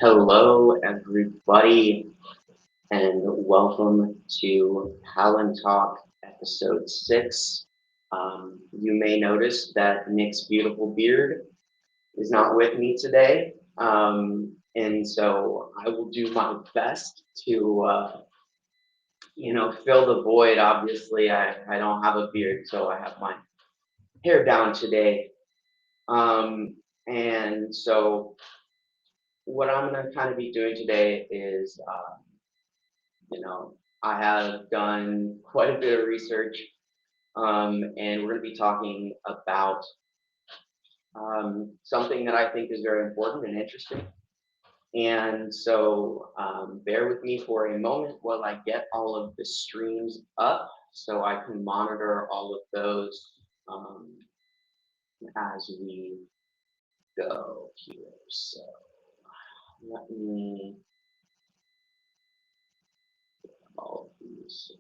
Hello, everybody, and welcome to Palantalk episode 6. You may notice that Nick's beautiful beard is not with me today, and so I will do my best to, fill the void. Obviously, I don't have a beard, so I have my hair down today. And so what I'm going to kind of be doing today is I have done quite a bit of research, and we're going to be talking about something that I think is very important and interesting. And so bear with me for a moment while I get all of the streams up so I can monitor all of those um, as we go here. So let me all of these.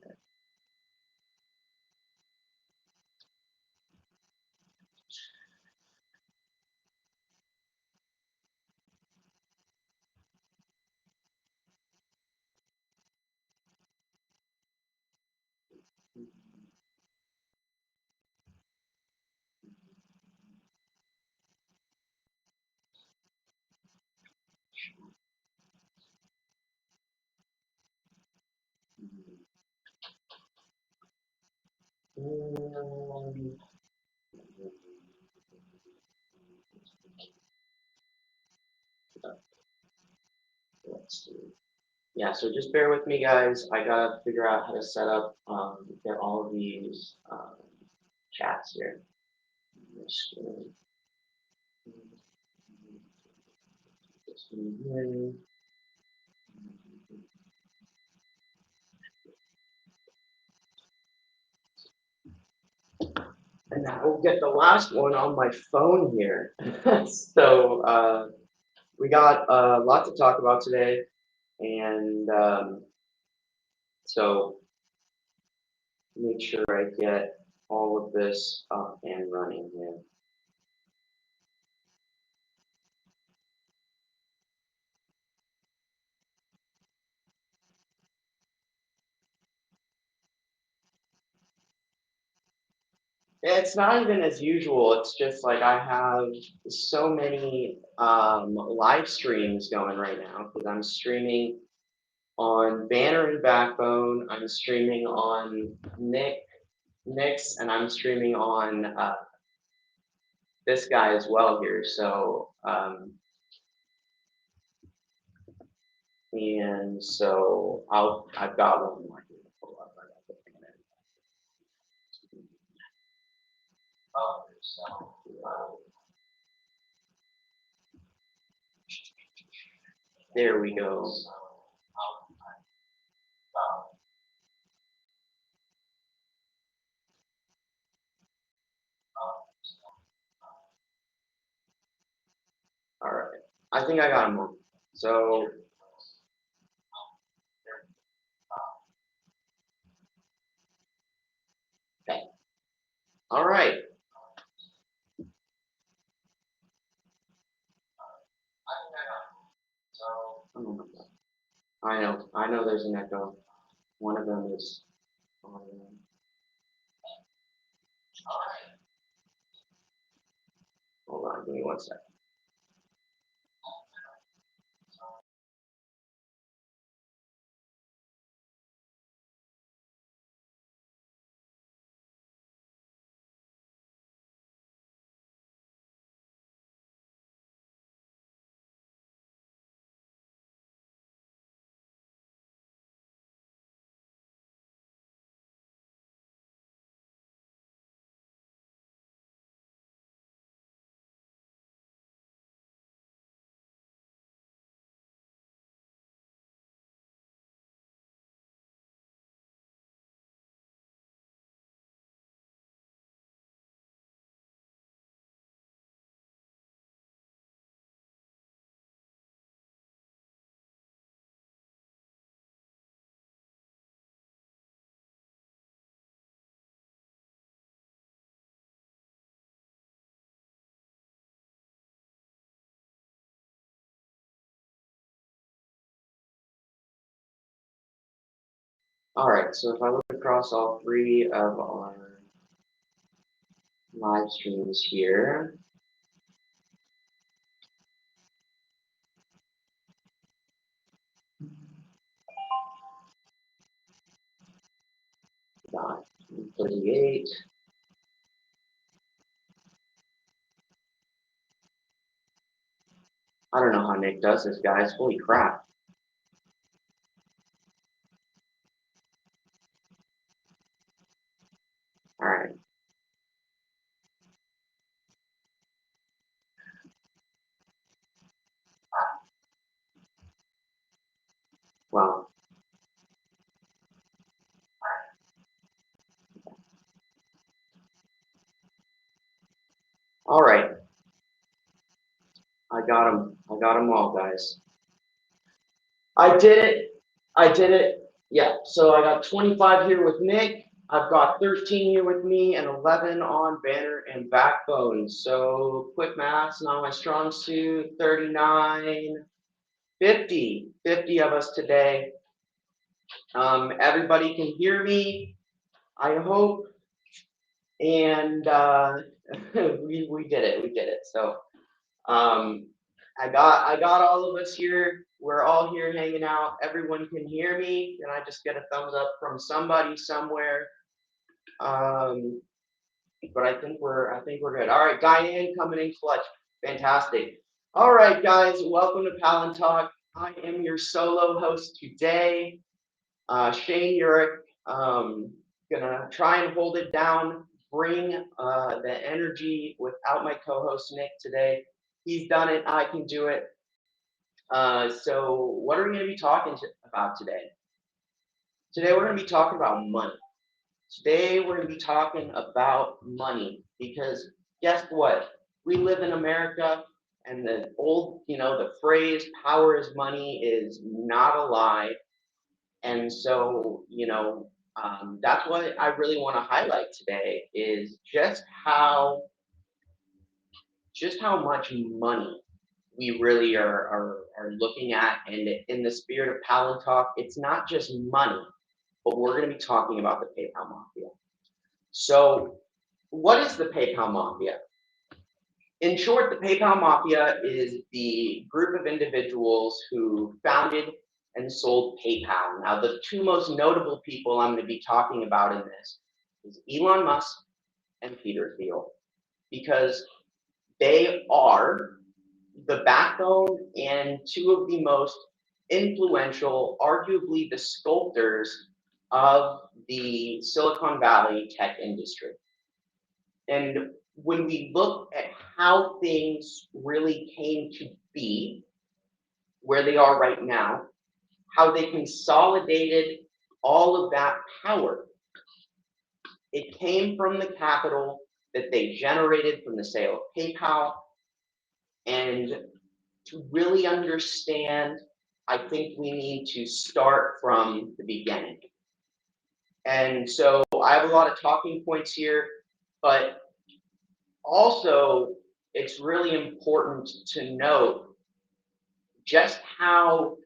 Let's see. Yeah, so just bear with me, guys. I gotta figure out how to set up, get all of these chats here. And I will get the last one on my phone here. So we got a lot to talk about today, and so make sure I get all of this up and running here. It's not even as usual. It's just like I have so many live streams going right now because I'm streaming on Banner and Backbone. I'm streaming on Nick's, and I'm streaming on this guy as well here. So and so I've got one more here to pull up. I got the thing there. So, there we go. All right. I think I got them all. So, okay. All right. Oh my God. I know there's an echo. One of them is on. Hold on, give me one second. All right, so if I look across all three of our live streams here, got 38. I don't know how Nick does this, guys. Holy crap. All right. Well, all right. I got them. I got them all, guys. I did it. I did it. Yeah. So I got 25 here with Nick. I've got 13 here with me and 11 on banner and backbone. So quick math's not my strong suit. 39, 50. 50 of us today. Everybody can hear me, I hope. And we did it. We did it. So um, I got all of us here. We're all here hanging out. Everyone can hear me. Can I just get a thumbs up from somebody somewhere? But I think we're good. All right, Diane coming in clutch. Fantastic. All right, guys, welcome to Palantalk. I am your solo host today. Shane Urick, gonna try and hold it down, bring the energy without my co-host Nick today. He's done it. I can do it. So what are we going to be talking about today? Today we're going to be talking about money. Today we're going to be talking about money because guess what? We live in America, and the old, the phrase "power is money" is not a lie. And so, that's what I really want to highlight today is just how much money we really are looking at. And in the spirit of Palantalk, it's not just money, but we're going to be talking about the PayPal Mafia. So, what is the PayPal Mafia? In short, the PayPal Mafia is the group of individuals who founded and sold PayPal. Now, the two most notable people I'm going to be talking about in this is Elon Musk and Peter Thiel, because they are the backbone and two of the most influential, arguably the sculptors of the Silicon Valley tech industry. And when we look at how things really came to be where they are right now, how they consolidated all of that power, it came from the capital that they generated from the sale of PayPal. And to really understand, I think we need to start from the beginning. And so I have a lot of talking points here, but also it's really important to note just how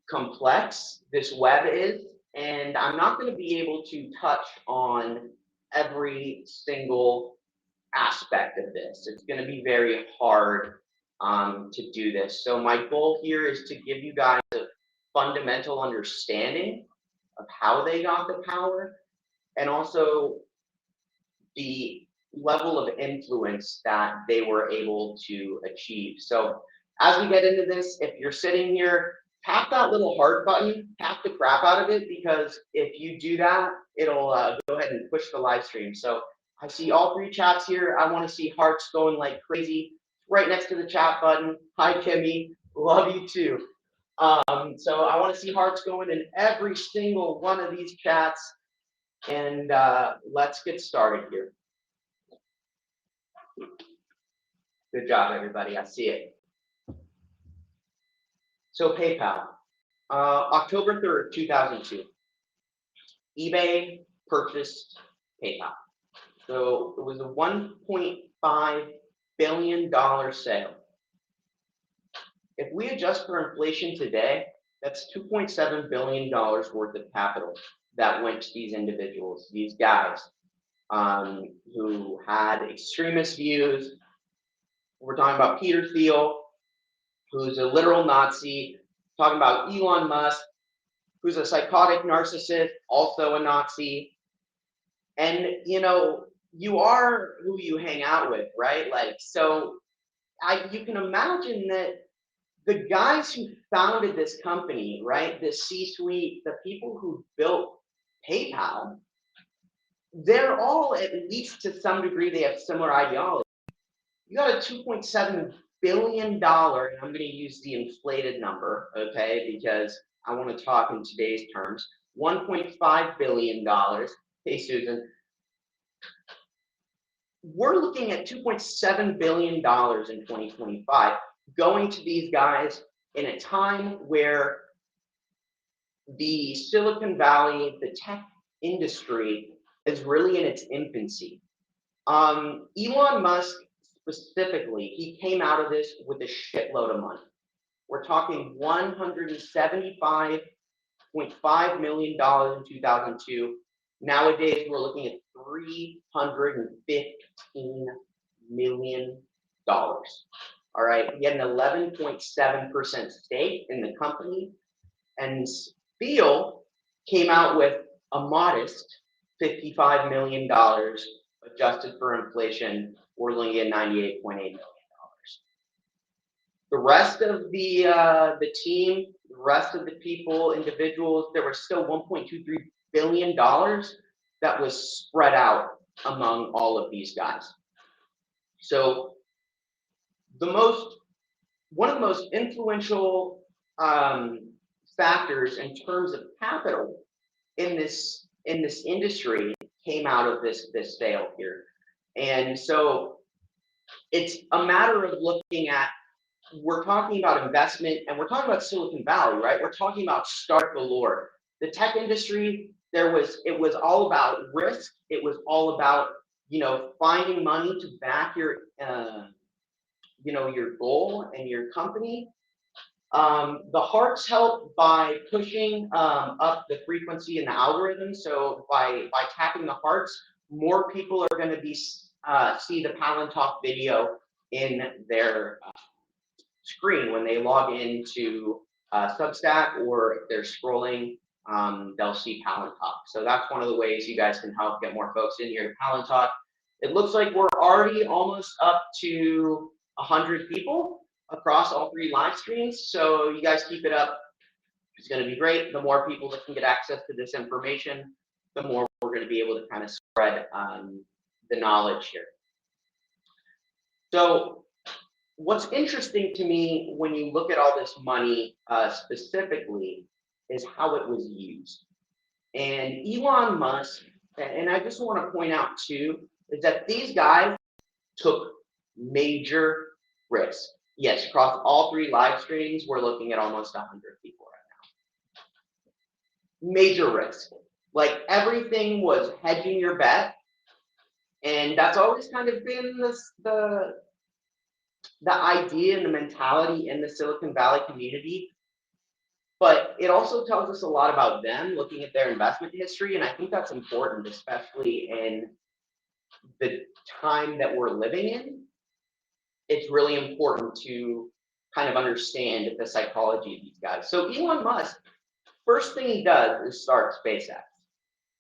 complex this web is. And I'm not going to be able to touch on every single aspect of this. It's going to be very hard to do this. So my goal here is to give you guys a fundamental understanding of how they got the power and also the level of influence that they were able to achieve. So as we get into this, if you're sitting here, tap that little heart button, tap the crap out of it, because if you do that, it'll go ahead and push the live stream. So I see all three chats here. I want to see hearts going like crazy right next to the chat button. Hi, Kimmy. Love you too. So I want to see hearts going in every single one of these chats. And let's get started here. Good job, everybody. I see it. So PayPal, October 3rd, 2002, eBay purchased PayPal. So it was a $1.5 billion sale. If we adjust for inflation today, That's $2.7 billion worth of capital that went to these individuals, these guys, who had extremist views. We're talking about Peter Thiel, who's a literal Nazi, talking about Elon Musk, who's a psychotic narcissist, also a Nazi. And, you are who you hang out with, right? Like, so you can imagine that the guys who founded this company, right, the C-suite, the people who built PayPal, they're all, at least to some degree, they have similar ideology. You got a $2.7 billion, and I'm going to use the inflated number, okay, because I want to talk in today's terms. $1.5 billion. Hey, Susan. We're looking at $2.7 billion in 2025 going to these guys in a time where the Silicon Valley, the tech industry, is really in its infancy. Elon Musk specifically, he came out of this with a shitload of money. We're talking $175.5 million in 2002. Nowadays, we're looking at $315 million. All right, he had an 11.7% stake in the company, and Thiel came out with a modest $55 million adjusted for inflation. We're looking at $98.8 million. The rest of the team, the rest of the people, individuals, there was still $1.23 billion that was spread out among all of these guys. So one of the most influential factors in terms of capital in this industry came out of this sale here. And so it's a matter of looking at, we're talking about investment and we're talking about Silicon Valley, right? We're talking about startup galore. The tech industry, it was all about risk. It was all about, finding money to back your your goal and your company. The hearts help by pushing up the frequency in the algorithm. So by tapping the hearts, more people are going to be see the Palantalk video in their screen when they log into Substack, or if they're scrolling, they'll see Palantalk. So that's one of the ways you guys can help get more folks in here to Palantalk. It looks like we're already almost up to 100 people across all 3 live streams. So you guys keep it up. It's going to be great. The more people that can get access to this information, the more we're going to be able to kind of spread the knowledge here. So what's interesting to me when you look at all this money specifically is how it was used. And Elon Musk, and I just want to point out too, is that these guys took major risks. Yes, across all 3 live streams, we're looking at almost 100 people right now. Major risk. Like, everything was hedging your bet. And that's always kind of been the idea and the mentality in the Silicon Valley community. But it also tells us a lot about them, looking at their investment history. And I think that's important, especially in the time that we're living in. It's really important to kind of understand the psychology of these guys. So Elon Musk, first thing he does is start SpaceX.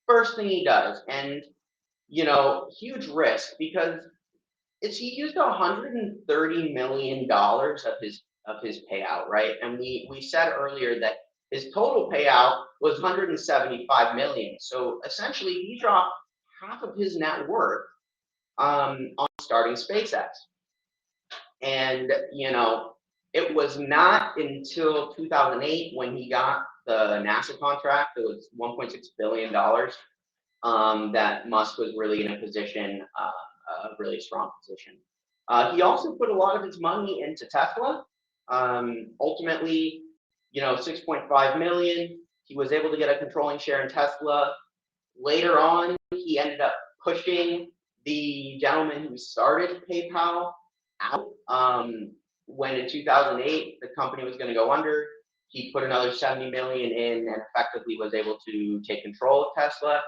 First thing he does, and huge risk, because he used $130 million of his payout, right? And we said earlier that his total payout was $175 million. So essentially, he dropped half of his net worth on starting SpaceX. And, it was not until 2008 when he got the NASA contract, it was $1.6 billion, that Musk was really in a position, a really strong position. He also put a lot of his money into Tesla. Ultimately, 6.5 million. He was able to get a controlling share in Tesla. Later on, he ended up pushing the gentleman who started PayPal out. When in 2008 the company was going to go under, he put another 70 million in and effectively was able to take control of Tesla.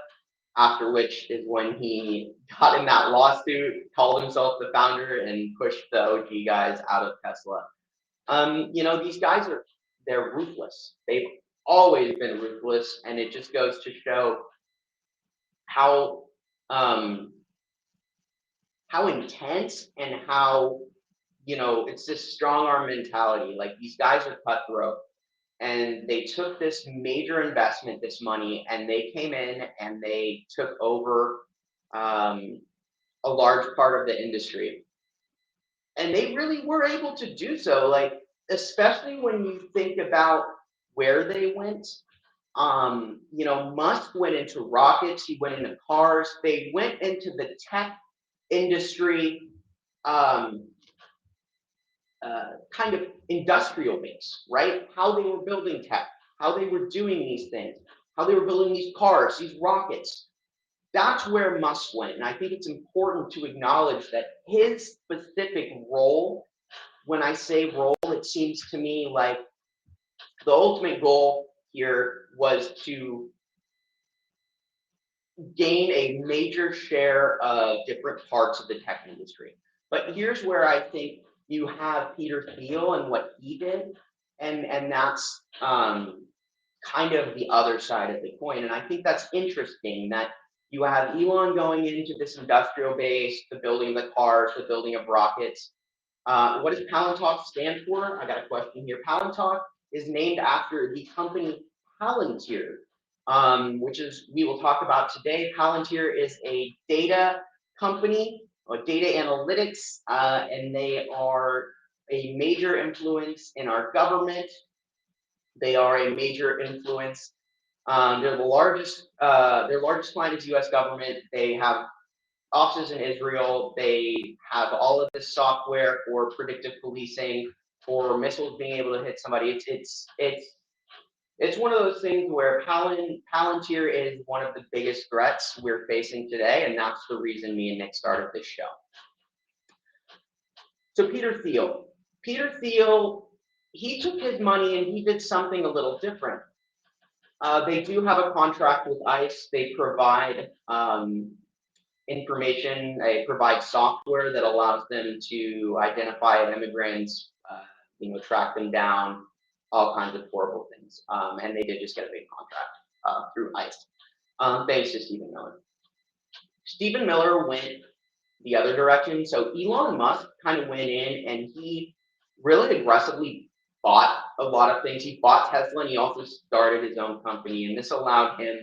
After which is when he got in that lawsuit, called himself the founder, and pushed the OG guys out of Tesla. These guys they're ruthless. They've always been ruthless, and it just goes to show how um, how intense and how it's this strong arm mentality. Like these guys are cutthroat, and they took this major investment, this money, and they came in and they took over um, a large part of the industry, and they really were able to do so. Like especially when you think about where they went. Musk went into rockets. He went into cars. They went into the tech industry. Um, kind of industrial base, right? How they were building tech, how they were doing these things, how they were building these cars, these rockets. That's where Musk went. And I think it's important to acknowledge that his specific role, when I say role, it seems to me like the ultimate goal here was to gain a major share of different parts of the tech industry. But here's where I think you have Peter Thiel and what he did, and that's kind of the other side of the coin. And I think that's interesting that you have Elon going into this industrial base, the building of the cars, the building of rockets. What does Palantalk stand for? I got a question here. Palantalk is named after the company Palantir, which is we will talk about today. Palantir is a data company or data analytics, and they are a major influence in our government. They are a major influence. They're the largest. Their largest client is U.S. government. They have offices in Israel. They have all of this software for predictive policing, for missiles being able to hit somebody. It's one of those things where Palantir is one of the biggest threats we're facing today, and that's the reason me and Nick started this show. So Peter Thiel. Peter Thiel, he took his money and he did something a little different. They do have a contract with ICE. They provide information. They provide software that allows them to identify immigrants, track them down, all kinds of horrible things. And they did just get a big contract through ICE, thanks to Stephen Miller. Stephen Miller went the other direction. So Elon Musk kind of went in and he really aggressively bought a lot of things. He bought Tesla and he also started his own company. And this allowed him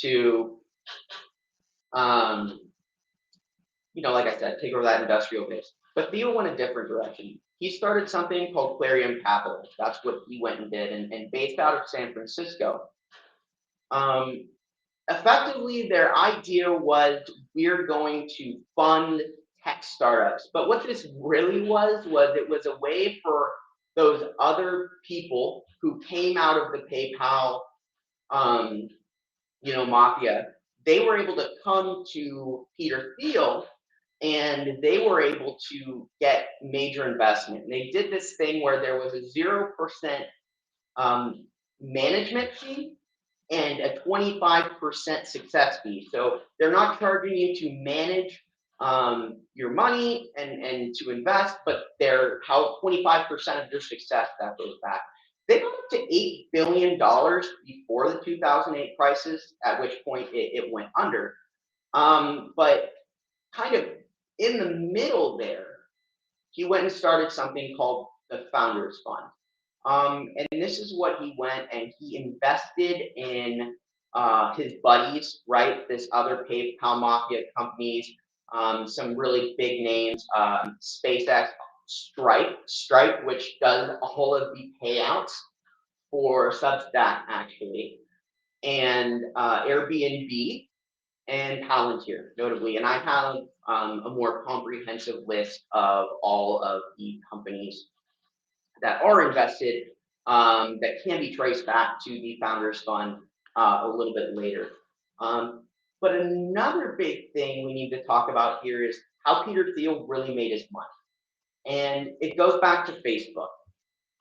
to, like I said, take over that industrial base. But Theo went a different direction. He started something called Clarion Capital. That's what he went and did, and based out of San Francisco. Effectively, their idea was we're going to fund tech startups. But what this really was it was a way for those other people who came out of the PayPal, mafia. They were able to come to Peter Thiel and they were able to get major investment. And they did this thing where there was a 0% management fee and a 25% success fee. So they're not charging you to manage your money and to invest, but they're how 25% of your success that goes back. They got up to $8 billion before the 2008 crisis, at which point it went under. But kind of in the middle there, he went and started something called the Founders Fund. And this is what he went and he invested in his buddies, right? This other PayPal mafia companies, some really big names, SpaceX, Stripe, which does all of the payouts for Substack actually, and Airbnb and Palantir, notably. And I have a more comprehensive list of all of the companies that are invested that can be traced back to the Founders Fund a little bit later. But another big thing we need to talk about here is how Peter Thiel really made his money. And it goes back to Facebook.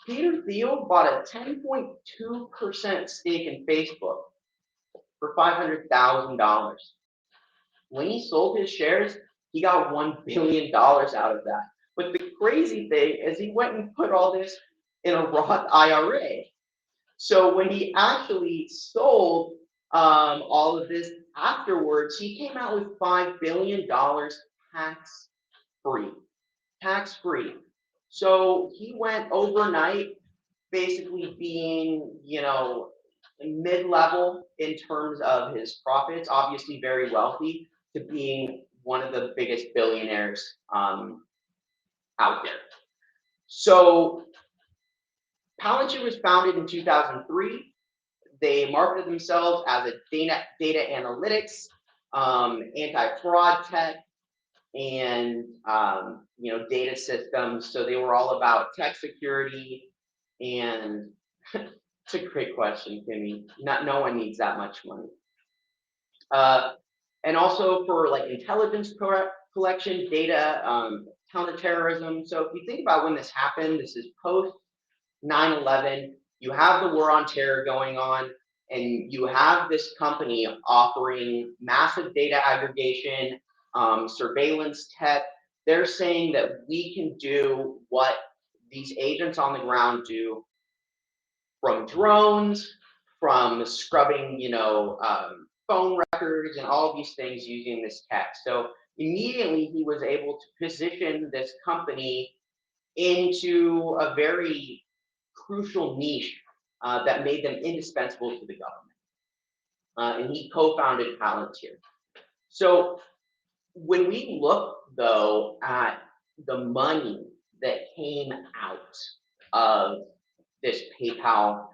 Peter Thiel bought a 10.2% stake in Facebook for $500,000. When he sold his shares, he got $1 billion out of that. But the crazy thing is he went and put all this in a Roth IRA. So when he actually sold all of this afterwards, he came out with $5 billion tax free. Tax free. So he went overnight basically being, mid-level in terms of his profits, obviously very wealthy, to being one of the biggest billionaires out there. So Palantir was founded in 2003. They marketed themselves as a data analytics, anti-fraud tech, and data systems. So they were all about tech security, and it's a great question, Kimmy. No one needs that much money. And also for like intelligence collection, data, counterterrorism. So if you think about when this happened, this is post 9/11. You have the war on terror going on, and you have this company offering massive data aggregation, surveillance tech. They're saying that we can do what these agents on the ground do, from drones, from scrubbing, phone records and all of these things using this tech. So immediately he was able to position this company into a very crucial niche that made them indispensable to the government. And he co-founded Palantir. So when we look, though, at the money that came out of this PayPal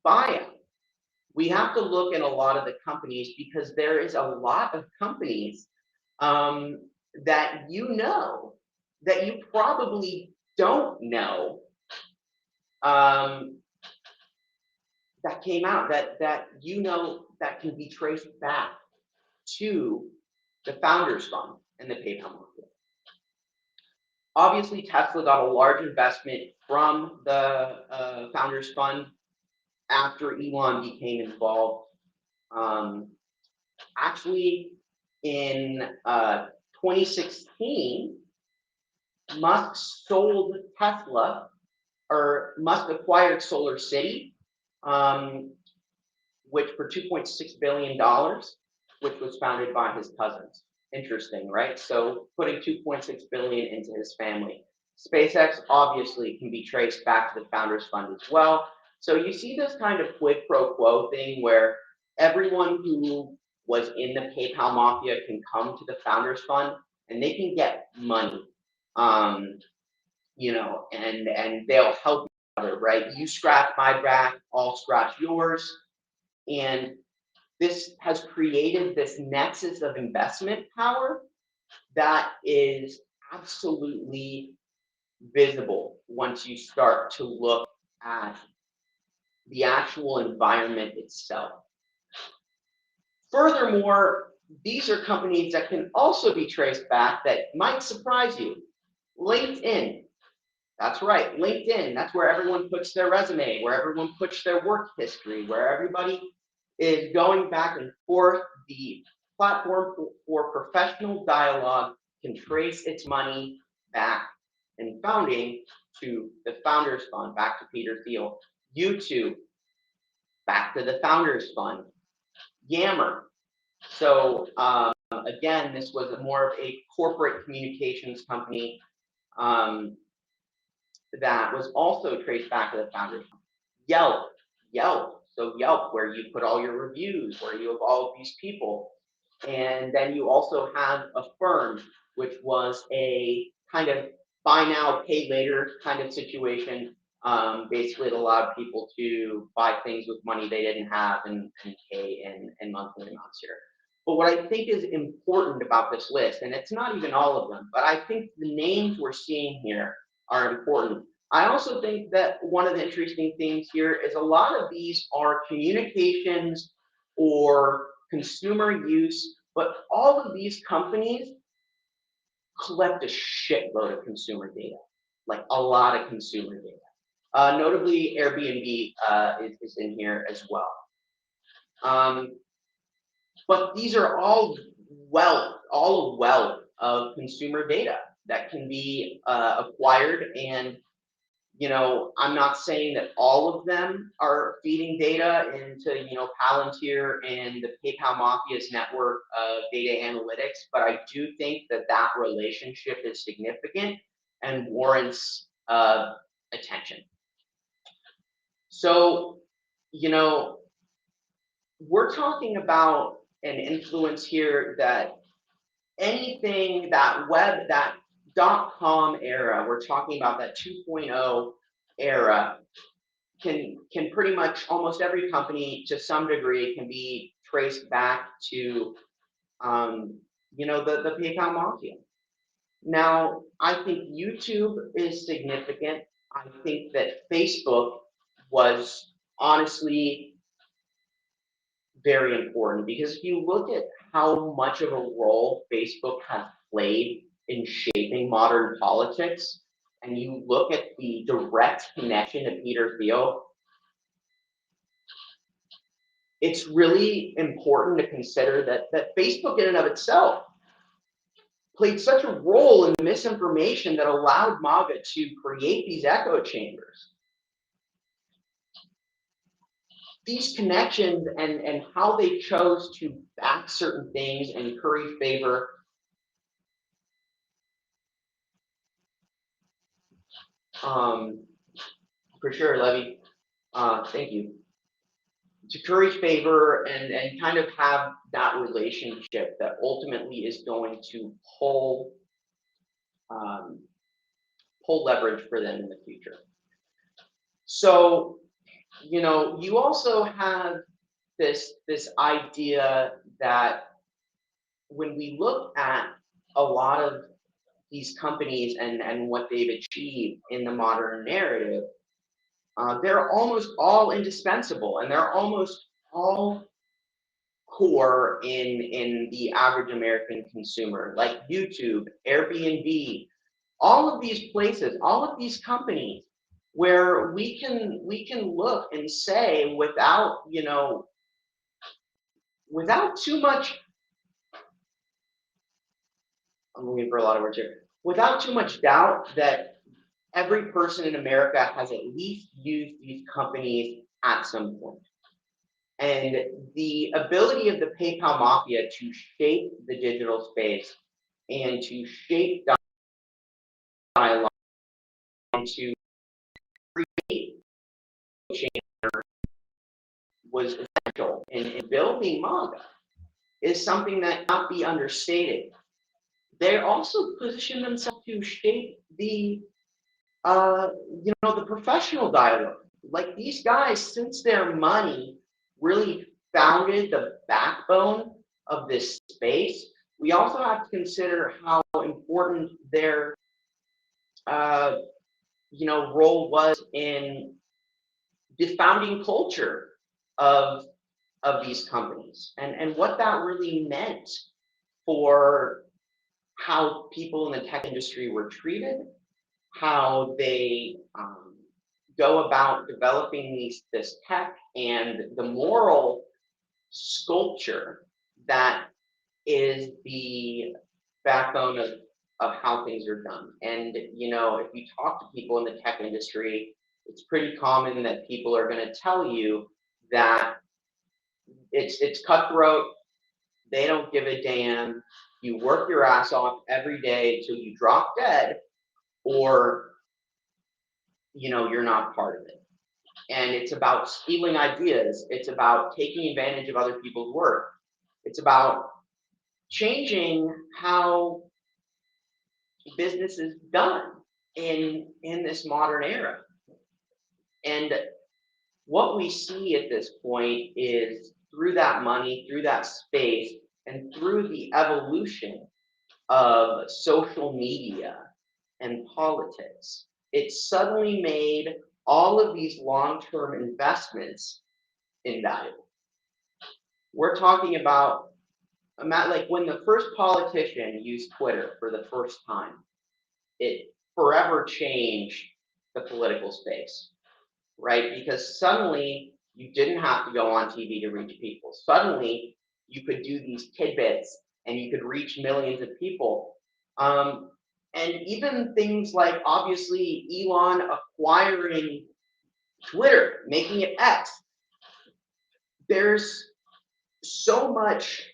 buyout, we have to look at a lot of the companies, because there is a lot of companies that that you probably don't know, that came out that that can be traced back to the Founders Fund and the PayPal market. Obviously, Tesla got a large investment from the Founders Fund after Elon became involved. Actually, in 2016, Musk sold Tesla, or Musk acquired Solar City, which for $2.6 billion, which was founded by his cousins. Interesting, right? So putting $2.6 billion into his family. SpaceX obviously can be traced back to the Founders Fund as well. So you see this kind of quid pro quo thing where everyone who was in the PayPal mafia can come to the Founders Fund and they can get money, and they'll help each other, right? You scratch my back, I'll scratch yours. And this has created this nexus of investment power that is absolutely visible once you start to look at the actual environment itself. Furthermore, these are companies that can also be traced back that might surprise you. LinkedIn. That's right, LinkedIn. That's where everyone puts their resume, where everyone puts their work history, where everybody is going back and forth. The platform for professional dialogue can trace its money back and founding to the Founders Fund, back to Peter Thiel. YouTube, back to the Founders Fund. Yammer. So again, this was more of a corporate communications company that was also traced back to the Founders Fund. Yelp. So Yelp, where you put all your reviews, where you have all of these people. And then you also have Affirm, which was a kind of buy now, pay later kind of situation. Basically, it allowed people to buy things with money they didn't have and pay in monthly amounts here. But what I think is important about this list, and it's not even all of them, but I think the names we're seeing here are important. I also think that one of the interesting things here is a lot of these are communications or consumer use, but all of these companies collect a shitload of consumer data, like a lot of consumer data. Notably, Airbnb is in here as well. But these are all a wealth of consumer data that can be acquired. And I'm not saying that all of them are feeding data into Palantir and the PayPal Mafia's network of data analytics, but I do think that that relationship is significant and warrants attention. So, we're talking about an influence here that anything that .com era, we're talking about that 2.0 era, can pretty much almost every company to some degree can be traced back to the PayPal Mafia. Now, I think YouTube is significant. I think that Facebook was honestly very important, because if you look at how much of a role Facebook has played in shaping modern politics, and you look at the direct connection to Peter Thiel, it's really important to consider that Facebook in and of itself played such a role in the misinformation that allowed MAGA to create these echo chambers. These connections and how they chose to back certain things and curry favor for sure, Levy. Thank you. To curry favor and kind of have that relationship that ultimately is going to pull leverage for them in the future. So, you also have this idea that when we look at a lot of these companies and what they've achieved in the modern narrative, they're almost all indispensable, and they're almost all core in the average American consumer, like YouTube, Airbnb, all of these places, all of these companies where we can look and say without too much, I'm looking for a lot of words here, without too much doubt, that every person in America has at least used these companies at some point. And the ability of the PayPal Mafia to shape the digital space and to shape dialogue and to create change was essential in building MAGA is something that cannot be understated. They also positioned themselves to shape the the professional dialogue. Like, these guys, since their money really founded the backbone of this space, we also have to consider how important their role was in the founding culture of these companies, and what that really meant for how people in the tech industry were treated, how they go about developing this tech, and the moral sculpture that is the backbone of how things are done. And if you talk to people in the tech industry, it's pretty common that people are going to tell you that it's cutthroat. They don't give a damn. You work your ass off every day till you drop dead, or you're not part of it. And it's about stealing ideas. It's about taking advantage of other people's work. It's about changing how business is done in this modern era. And what we see at this point is, through that money, through that space, and through the evolution of social media and politics, it suddenly made all of these long-term investments invaluable. We're talking about, like, when the first politician used Twitter for the first time, it forever changed the political space. right? Because suddenly you didn't have to go on TV to reach people. Suddenly you could do these tidbits and you could reach millions of people. Um, and even things like obviously Elon acquiring Twitter, making it X. There's so much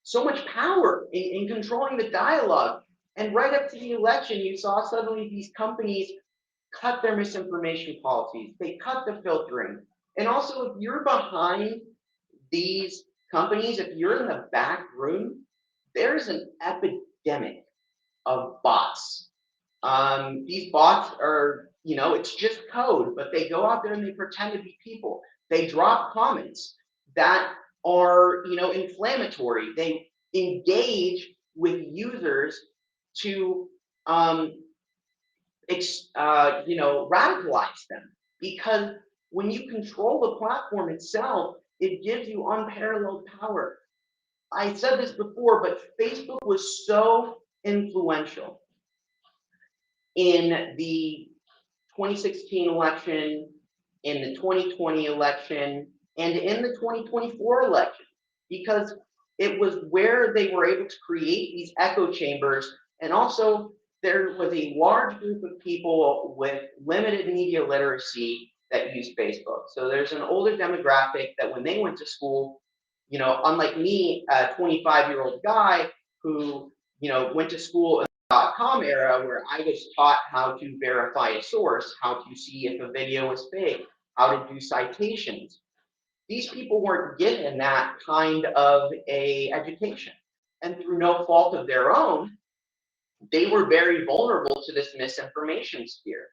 so much power in controlling the dialogue. And right up to the election, you saw suddenly these companies cut their misinformation policies. They cut the filtering. And also, if you're behind these companies, if you're in the back room, there's an epidemic of bots. These bots are, it's just code, but they go out there and they pretend to be people. They drop comments that are, inflammatory. They engage with users to, um, radicalize them. Because when you control the platform itself, it gives you unparalleled power. I said this before, but Facebook was so influential in the 2016 election, in the 2020 election, and in the 2024 election, because it was where they were able to create these echo chambers. And also, there was a large group of people with limited media literacy that used Facebook. So there's an older demographic that when they went to school, unlike me, a 25-year-old guy who, went to school .com era where I was taught how to verify a source, how to see if a video was fake, how to do citations. These people weren't given that kind of a education. And through no fault of their own, they were very vulnerable to this misinformation sphere.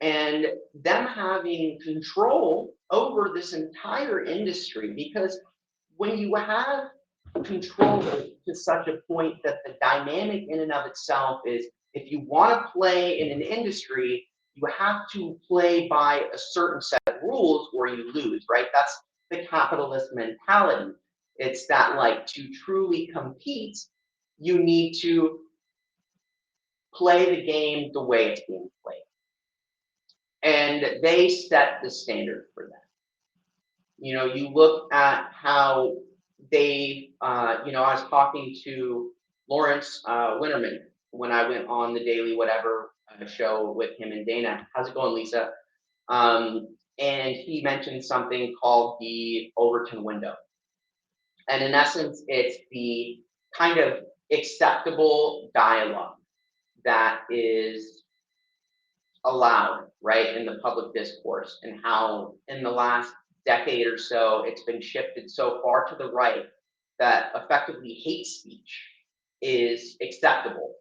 And them having control over this entire industry, because when you have control to such a point that the dynamic in and of itself is, if you want to play in an industry, you have to play by a certain set of rules or you lose, right? That's the capitalist mentality. It's that, like, to truly compete, you need to play the game the way it's being played. And they set the standard for that. You look at how they, I was talking to Lawrence Winterman when I went on the Daily Whatever show with him and Dana. How's it going, Lisa? And he mentioned something called the Overton window. And in essence, it's the kind of acceptable dialogue that is allowed, right, in the public discourse, and how in the last decade or so it's been shifted so far to the right that effectively hate speech is acceptable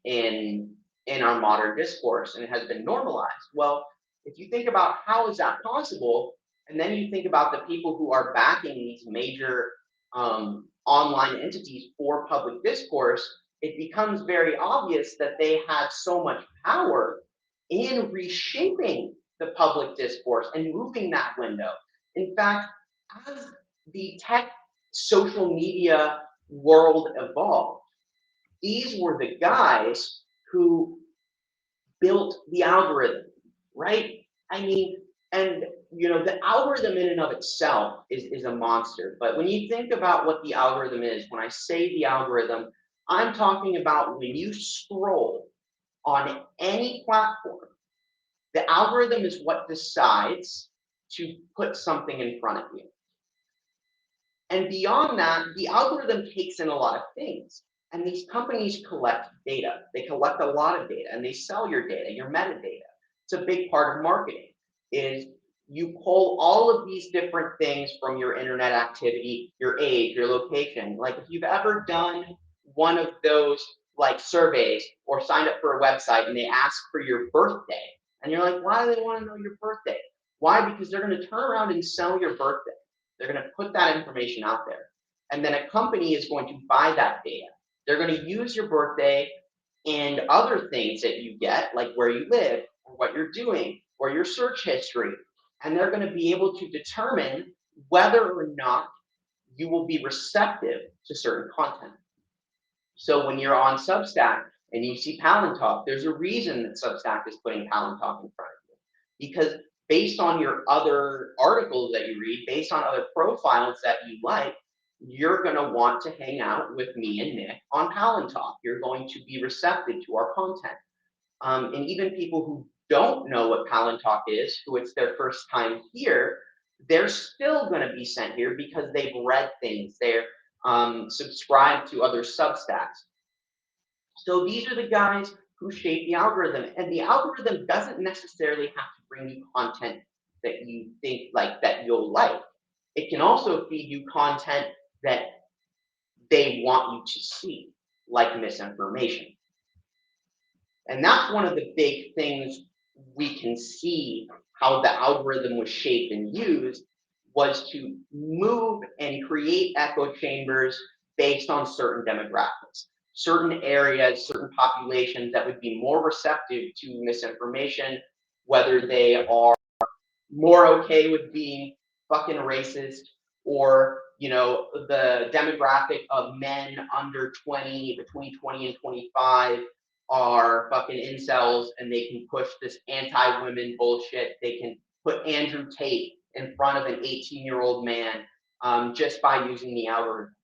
in our modern discourse and it has been normalized. Well, if you think about how is that possible, and then you think about the people who are backing these major online entities for public discourse, it becomes very obvious that they have so much power in reshaping the public discourse and moving that window. In fact, as the tech social media world evolved, these were the guys who built the algorithm, right? I mean, and the algorithm in and of itself is a monster. But when you think about what the algorithm is, when I say the algorithm, I'm talking about when you scroll on any platform, the algorithm is what decides to put something in front of you. And beyond that, the algorithm takes in a lot of things. And these companies collect data. They collect a lot of data and they sell your data, your metadata. It's a big part of marketing, is you pull all of these different things from your internet activity, your age, your location. Like if you've ever done one of those like surveys or signed up for a website and they ask for your birthday, and you're like, why do they want to know your birthday? Why? Because they're going to turn around and sell your birthday. They're going to put that information out there. And then a company is going to buy that data. They're going to use your birthday and other things that you get, like where you live, or what you're doing, or your search history. And they're going to be able to determine whether or not you will be receptive to certain content. So when you're on Substack and you see Palantalk, there's a reason that Substack is putting Palantalk in front of you. Because based on your other articles that you read, based on other profiles that you like, you're going to want to hang out with me and Nick on Palantalk. You're going to be receptive to our content. And even people who don't know what Palantalk is, who it's their first time here, they're still going to be sent here because they've read things. They're subscribed to other Substacks. So these are the guys who shape the algorithm, and the algorithm doesn't necessarily have to bring you content that you think like that you'll like. It can also feed you content that they want you to see, like misinformation. And that's one of the big things we can see how the algorithm was shaped and used was to move and create echo chambers based on certain demographics, certain areas, certain populations that would be more receptive to misinformation, whether they are more okay with being fucking racist, or the demographic of men under 20, between 20 and 25, are fucking incels, and they can push this anti-women bullshit. They can put Andrew Tate in front of an 18-year-old man just by using the algorithm.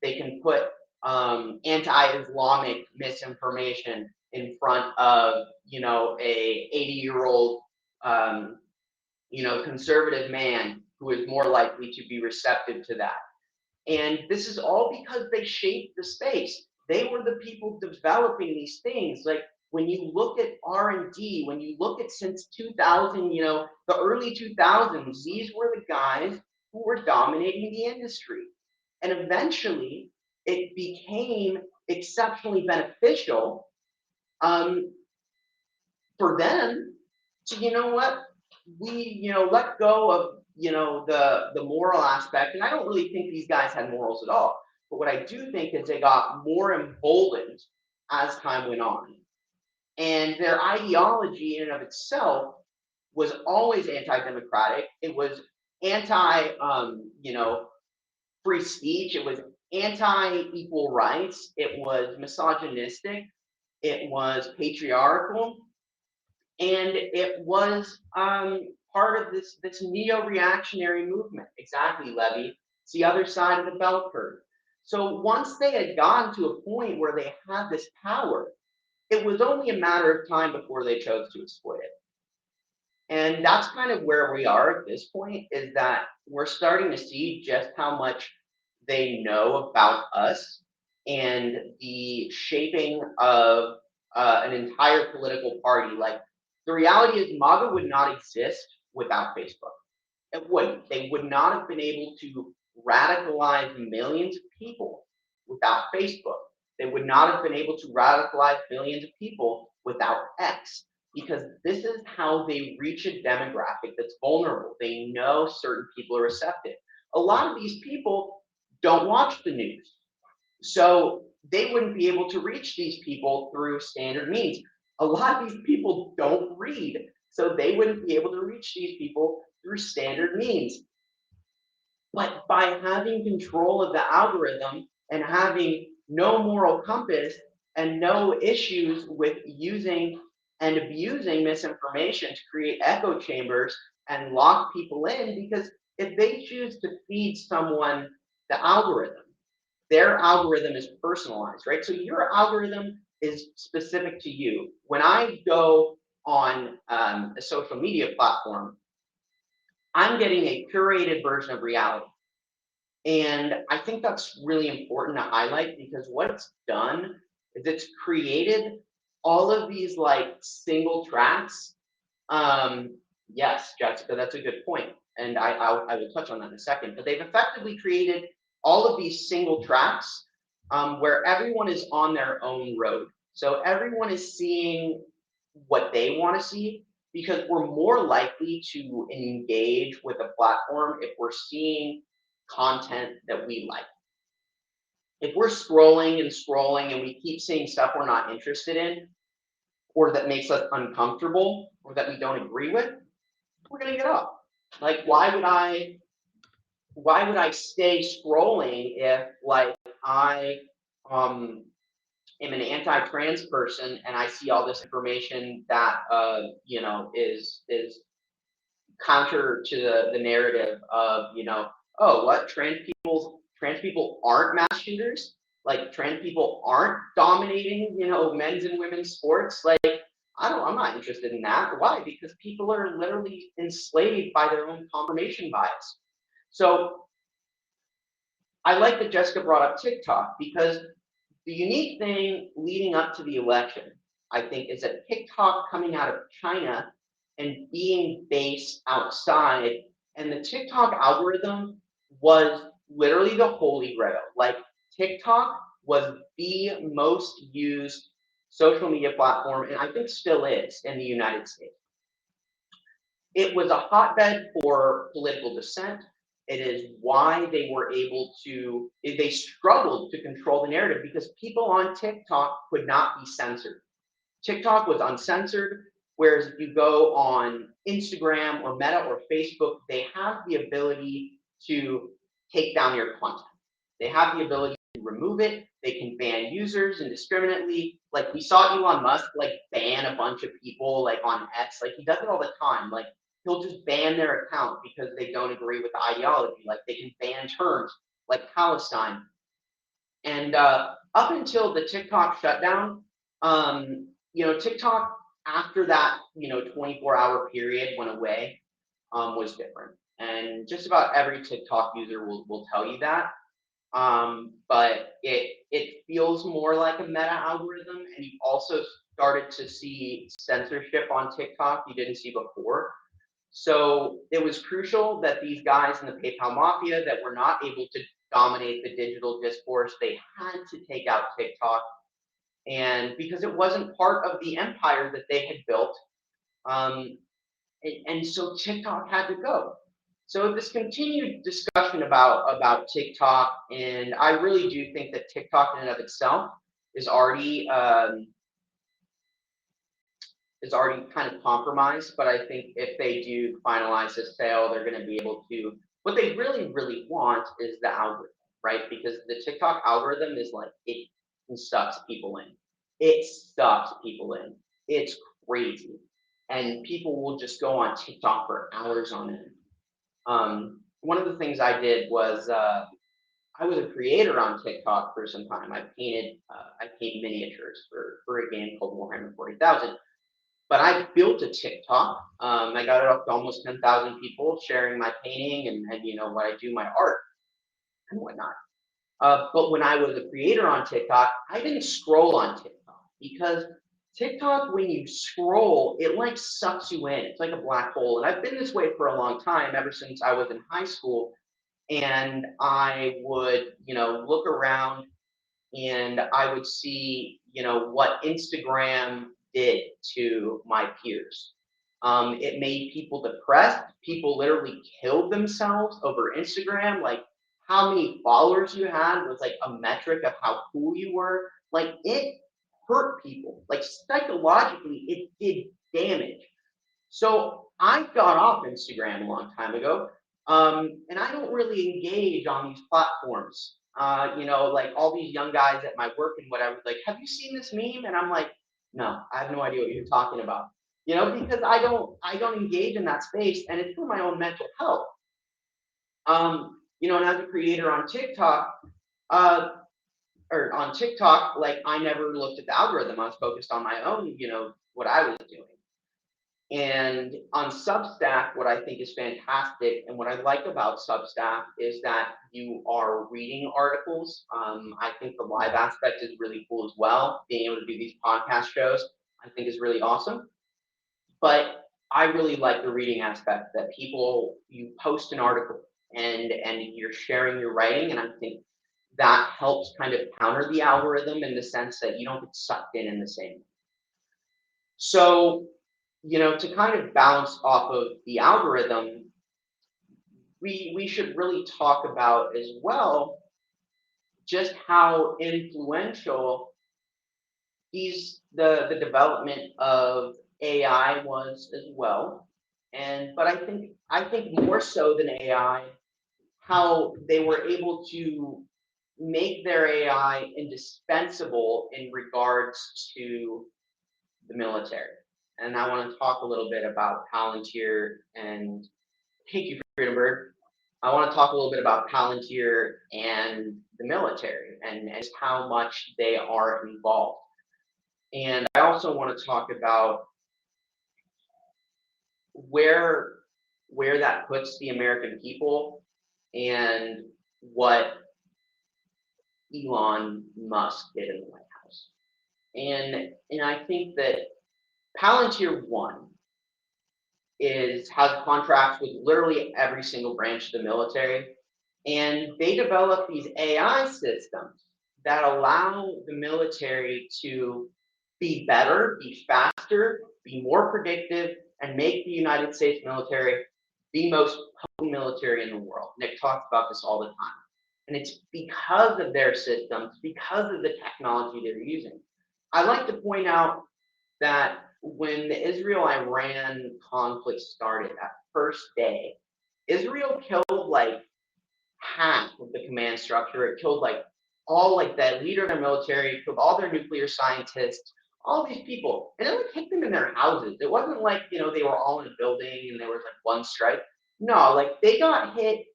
They can put anti-Islamic misinformation in front of a 80-year-old conservative man who is more likely to be receptive to that. And this is all because they shaped the space. They were the people developing these things. Like when you look at R&D, when you look at since 2000, the early 2000s, these were the guys who were dominating the industry. And eventually it became exceptionally beneficial for them to, we let go of the moral aspect. And I don't really think these guys had morals at all, but what I do think is they got more emboldened as time went on, and their ideology in and of itself was always anti-democratic. It was anti free speech. It was anti-equal rights. It was misogynistic. It was patriarchal. And it was part of this neo-reactionary movement. Exactly, Levy. It's the other side of the bell curve. So once they had gotten to a point where they had this power, it was only a matter of time before they chose to exploit it. And that's kind of where we are at this point, is that we're starting to see just how much they know about us and the shaping of an entire political party. Like, the reality is MAGA would not exist without Facebook. It wouldn't. They would not have been able to radicalize millions of people without Facebook. They would not have been able to radicalize millions of people without X, because this is how they reach a demographic that's vulnerable. They know certain people are receptive. A lot of these people don't watch the news, so they wouldn't be able to reach these people through standard means. A lot of these people don't read, so they wouldn't be able to reach these people through standard means. But by having control of the algorithm and having no moral compass and no issues with using and abusing misinformation to create echo chambers and lock people in, because if they choose to feed someone the algorithm, their algorithm is personalized, right? So your algorithm is specific to you. When I go on a social media platform, I'm getting a curated version of reality. And I think that's really important to highlight, because what it's done is it's created all of these like single tracks. Yes, Jessica, that's a good point. And I will touch on that in a second. But they've effectively created all of these single tracks where everyone is on their own road. So everyone is seeing what they want to see, because we're more likely to engage with a platform if we're seeing content that we like. If we're scrolling and scrolling and we keep seeing stuff we're not interested in, or that makes us uncomfortable, or that we don't agree with, we're gonna get up. Like, why would I stay scrolling if like I am an anti-trans person and I see all this information that is counter to the narrative of, oh, what, trans people aren't mass shooters, like trans people aren't dominating, men's and women's sports. Like, I'm not interested in that. Why? Because people are literally enslaved by their own confirmation bias. So I like that Jessica brought up TikTok, because the unique thing leading up to the election, I think, is that TikTok coming out of China and being based outside, and the TikTok algorithm was literally the holy grail. Like, TikTok was the most used social media platform, and I think still is, in the United States. It was a hotbed for political dissent. It is why they were able to, they struggled to control the narrative, because people on TikTok could not be censored. TikTok was uncensored, whereas if you go on Instagram or Meta or Facebook, they have the ability to take down your content. They have the ability to remove it. They can ban users indiscriminately. Like, we saw Elon Musk like ban a bunch of people like on X. Like, he does it all the time. Like, he'll just ban their account because they don't agree with the ideology. Like, they can ban terms like Palestine. And up until the TikTok shutdown, TikTok, after that, 24-hour period went away, was different. And just about every TikTok user will tell you that. But it feels more like a meta algorithm, and you also started to see censorship on TikTok you didn't see before. So it was crucial that these guys in the PayPal mafia that were not able to dominate the digital discourse, they had to take out TikTok, and because it wasn't part of the empire that they had built, um, and so TikTok had to go. So this continued discussion about TikTok, and I really do think that TikTok in and of itself is already kind of compromised. But I think if they do finalize this sale, they're going to be able to. What they really, really want is the algorithm, right? Because the TikTok algorithm is like, it sucks people in. It sucks people in. It's crazy, and people will just go on TikTok for hours on end. One of the things I did was I was a creator on TikTok for some time. I paint miniatures for a game called Warhammer 40,000. But I built a TikTok. I got it up to almost 10,000 people sharing my painting and what I do, my art and whatnot. But when I was a creator on TikTok, I didn't scroll on TikTok, because TikTok, when you scroll, it like sucks you in. It's like a black hole. And I've been this way for a long time, ever since I was in high school. And I would, look around and I would see, what Instagram did to my peers. It made people depressed. People literally killed themselves over Instagram. Like, how many followers you had was like a metric of how cool you were. Like, it hurt people. Like, psychologically, it did damage. So I got off Instagram a long time ago, and I don't really engage on these platforms. Like all these young guys at my work and whatever, like, have you seen this meme? And I'm like, no, I have no idea what you're talking about. Because I don't engage in that space, and it's for my own mental health. And as a creator on TikTok, uh, like, I never looked at the algorithm. I was focused on my own, what I was doing. And on Substack, what I think is fantastic and what I like about Substack is that you are reading articles. I think the live aspect is really cool as well. Being able to do these podcast shows, I think, is really awesome. But I really like the reading aspect, that you post an article and you're sharing your writing. And I think that helps kind of counter the algorithm in the sense that you don't get sucked in the same way. So, to kind of balance off of the algorithm, we should really talk about as well just how influential the development of AI was as well. But I think more so than AI, how they were able to make their AI indispensable in regards to the military. And I want to talk a little bit about Palantir and thank you, Freedom Bird. I want to talk a little bit about Palantir and the military and just how much they are involved. And I also want to talk about where where that puts the American people and what Elon Musk did in the White House. And I think that Palantir One has contracts with literally every single branch of the military, and they develop these AI systems that allow the military to be better, be faster, be more predictive, and make the United States military the most potent military in the world. Nick talks about this all the time. And it's because of their systems, because of the technology they're using. I like to point out that when the Israel-Iran conflict started, that first day, Israel killed like half of the command structure. It killed like all like the leader of their military, killed all their nuclear scientists, all these people, and it like hit them in their houses. It wasn't like they were all in a building and there was like one strike. No, like they got hit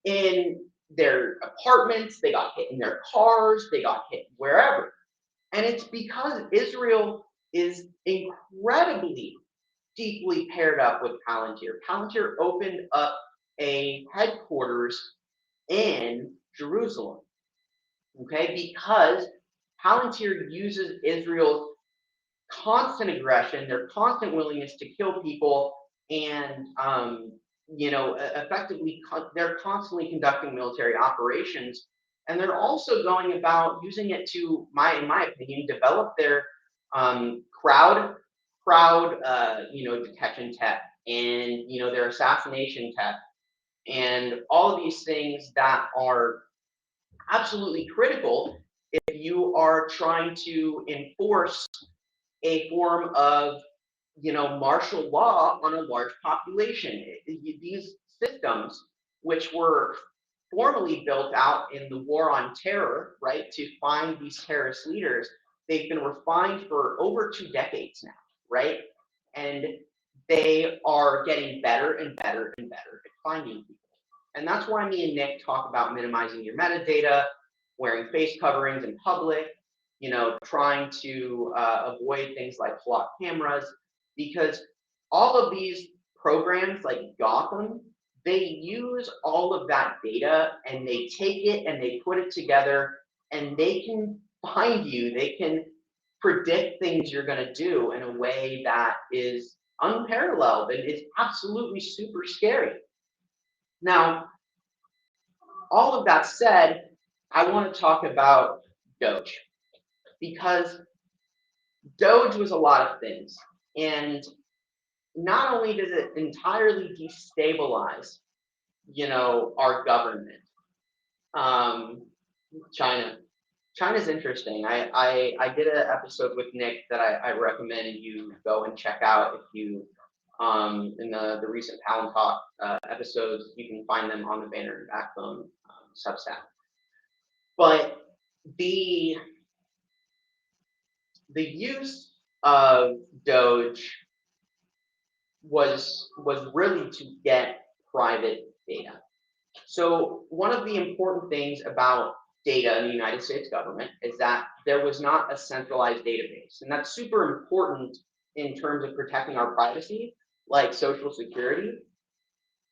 in their apartments, they got hit in their cars, they got hit wherever. And it's because Israel is incredibly deeply paired up with Palantir. Palantir opened up a headquarters in Jerusalem, okay, because Palantir uses Israel's constant aggression, their constant willingness to kill people, and effectively, they're constantly conducting military operations, and they're also going about using it to, in my opinion, develop their crowd detection tech, and their assassination tech, and all of these things that are absolutely critical if you are trying to enforce a form of martial law on a large population. These systems, which were formally built out in the war on terror, right, to find these terrorist leaders, they've been refined for over 2 decades now, right? And they are getting better and better and better at finding people. And that's why me and Nick talk about minimizing your metadata, wearing face coverings in public, trying to avoid things like flock cameras, because all of these programs like Gotham, they use all of that data and they take it and they put it together and they can find you, they can predict things you're going to do in a way that is unparalleled and is absolutely super scary. Now, all of that said, I want to talk about Doge, because Doge was a lot of things. And not only does it entirely destabilize, our government, China. China's interesting. I did an episode with Nick that I recommend you go and check out if you in the recent Palantalk episodes. You can find them on the Banner and Backbone Substack. But the use of Doge was really to get private data. So one of the important things about data in the United States government is that there was not a centralized database. And that's super important in terms of protecting our privacy, like Social Security,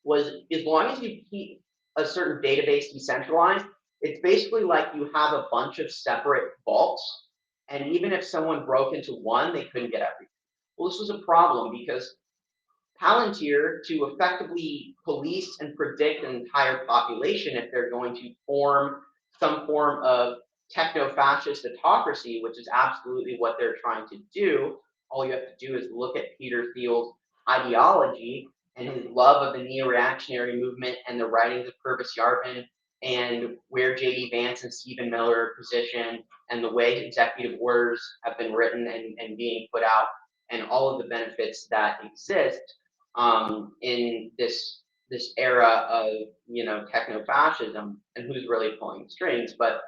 was as long as you keep a certain database decentralized, it's basically like you have a bunch of separate vaults. And even if someone broke into one, they couldn't get everything. Well, this was a problem because Palantir, to effectively police and predict an entire population if they're going to form some form of techno-fascist autocracy, which is absolutely what they're trying to do. All you have to do is look at Peter Thiel's ideology and his love of the neo-reactionary movement and the writings of Purvis Yarvin and where J.D. Vance and Stephen Miller are positioned and the way executive orders have been written and being put out and all of the benefits that exist in this era of techno-fascism and who's really pulling the strings. But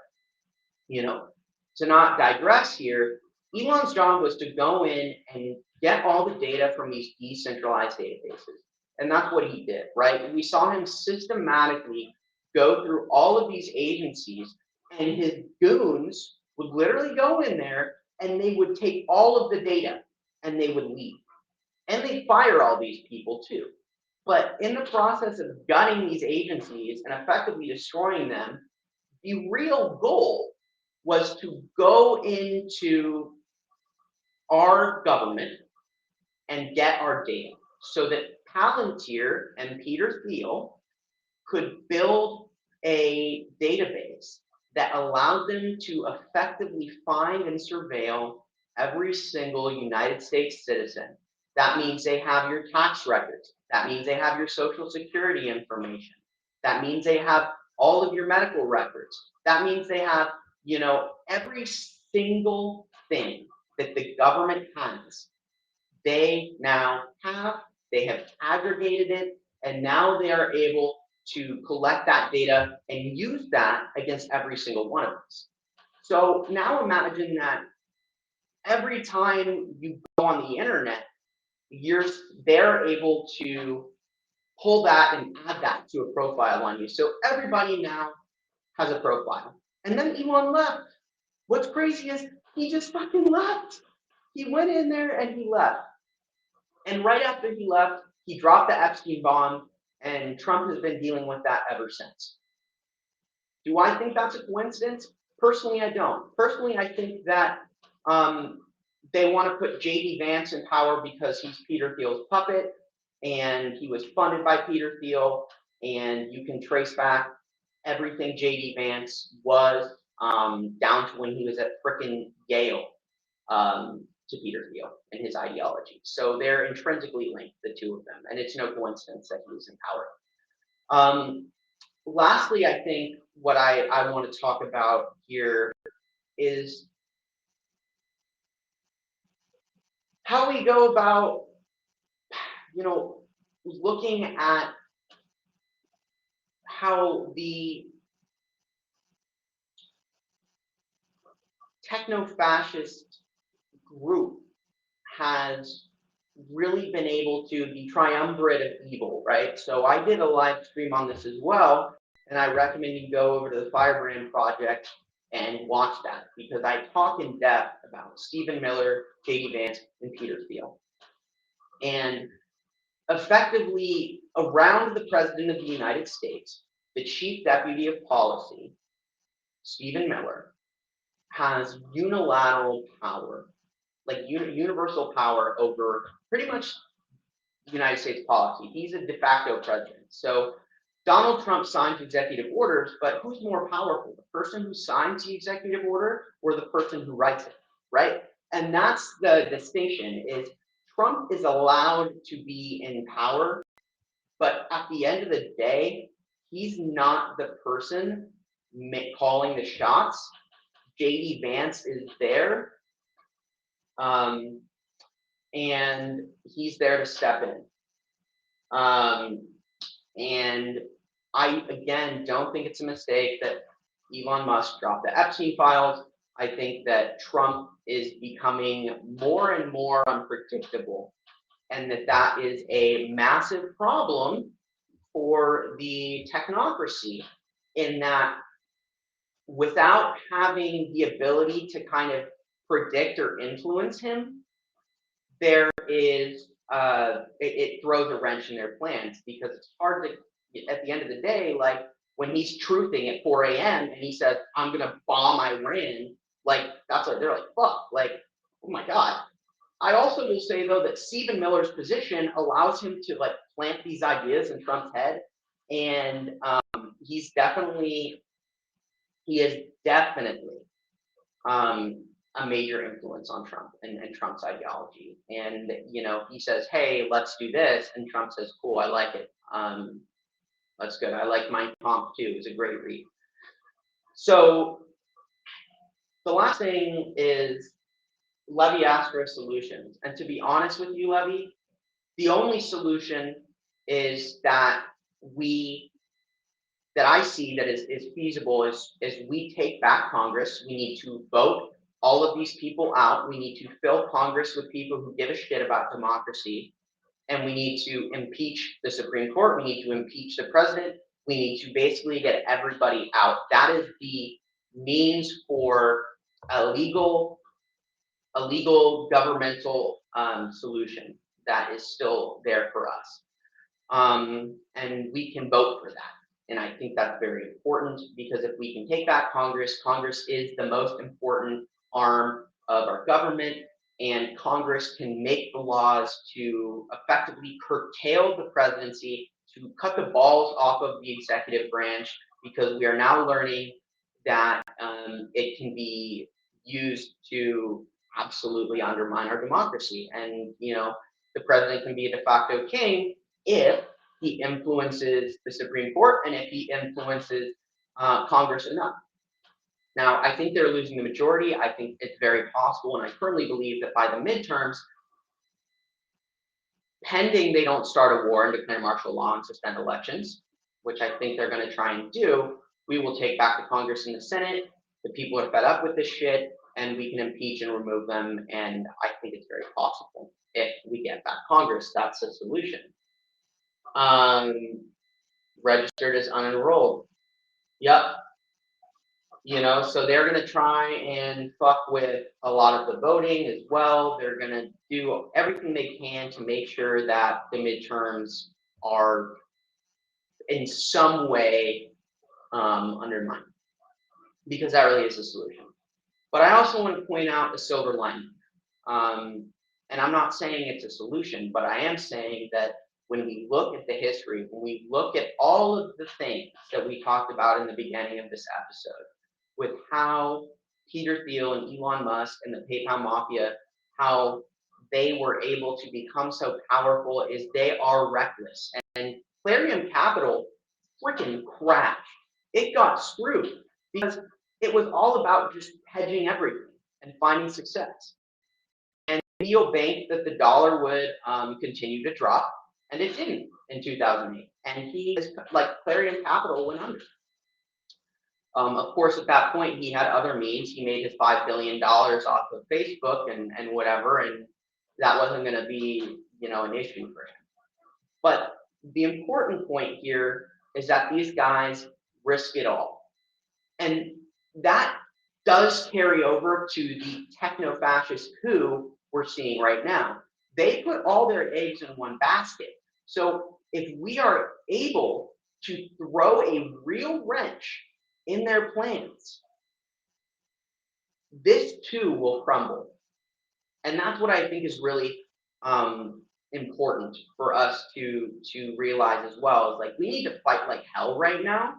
You know, to not digress here, Elon's job was to go in and get all the data from these decentralized databases. And that's what he did, right? We saw him systematically go through all of these agencies, and his goons would literally go in there and they would take all of the data and they would leave. And they fire all these people too. But in the process of gutting these agencies and effectively destroying them, the real goal was to go into our government and get our data so that Palantir and Peter Thiel could build a database that allowed them to effectively find and surveil every single United States citizen. That means they have your tax records. That means they have your social security information. That means they have all of your medical records. That means they have, every single thing that the government has, they now have, they have aggregated it, and now they are able to collect that data and use that against every single one of us. So now imagine that every time you go on the internet, they're able to pull that and add that to a profile on you. So everybody now has a profile. And then Elon left. What's crazy is he just fucking left. He went in there and he left. And right after he left, he dropped the Epstein bomb, and Trump has been dealing with that ever since. Do I think that's a coincidence? Personally, I don't. Personally, I think that they want to put JD Vance in power because he's Peter Thiel's puppet, and he was funded by Peter Thiel, and you can trace back everything JD Vance was down to when he was at frickin' Yale. To Peter Thiel and his ideology. So they're intrinsically linked, the two of them, and it's no coincidence that he was in power. Lastly, I think what I want to talk about here is how we go about, looking at how the techno-fascist group has really been able to be triumvirate of evil, right? So I did a live stream on this as well, and I recommend you go over to the Firebrand Project and watch that because I talk in depth about Stephen Miller, JD Vance, and Peter Thiel. And effectively, around the President of the United States, the Chief Deputy of Policy, Stephen Miller, has unilateral power, like universal power over pretty much United States policy. He's a de facto president. So Donald Trump signs executive orders, but who's more powerful, the person who signs the executive order or the person who writes it, right? And that's the distinction is Trump is allowed to be in power, but at the end of the day, he's not the person calling the shots. JD Vance is there, and he's there to step in. And I, again, don't think it's a mistake that Elon Musk dropped the Epstein files. I think that Trump is becoming more and more unpredictable, and that is a massive problem for the technocracy in that without having the ability to kind of predict or influence him, there is it throws a wrench in their plans because it's hard to, at the end of the day, like when he's truthing at 4 a.m. and he says, I'm gonna bomb Iran, like that's like they're like, fuck, like, oh my God. I also will say though that Stephen Miller's position allows him to like plant these ideas in Trump's head. And he is definitely a major influence on Trump and Trump's ideology. And he says, "Hey, let's do this," and Trump says, "Cool, I like it. That's good. I like Mein Kampf too. It's a great read." So the last thing is Levy asked for solutions, and to be honest with you, Levy, the only solution is that we that I see that is feasible is we take back Congress. We need to vote all of these people out. We need to fill Congress with people who give a shit about democracy. And we need to impeach the Supreme Court. We need to impeach the president. We need to basically get everybody out. That is the means for a legal governmental solution that is still there for us. And we can vote for that. And I think that's very important because if we can take back Congress, Congress is the most important arm of our government, and Congress can make the laws to effectively curtail the presidency, to cut the balls off of the executive branch, because we are now learning that it can be used to absolutely undermine our democracy. And, the president can be a de facto king if he influences the Supreme Court and if he influences Congress enough. Now, I think they're losing the majority. I think it's very possible, and I firmly believe that by the midterms, pending they don't start a war and declare martial law and suspend elections, which I think they're going to try and do, we will take back the Congress and the Senate. The people are fed up with this shit, and we can impeach and remove them. And I think it's very possible if we get back Congress. That's the solution. Registered as unenrolled. Yep. So they're going to try and fuck with a lot of the voting as well. They're going to do everything they can to make sure that the midterms are in some way undermined, because that really is a solution. But I also want to point out a silver lining. And I'm not saying it's a solution, but I am saying that when we look at the history, when we look at all of the things that we talked about in the beginning of this episode, with how Peter Thiel and Elon Musk and the PayPal mafia, how they were able to become so powerful, is they are reckless. And Clarion Capital freaking crashed. It got screwed because it was all about just hedging everything and finding success. And Neil banked that the dollar would continue to drop, and it didn't in 2008. And Clarion Capital went under. Of course, at that point, he had other means. He made his $5 billion off of Facebook and whatever, and that wasn't going to be, an issue for him. But the important point here is that these guys risk it all. And that does carry over to the techno-fascist coup we're seeing right now. They put all their eggs in one basket. So if we are able to throw a real wrench in their plans, this too will crumble. And that's what I think is really important for us to realize as well, is like we need to fight like hell right now,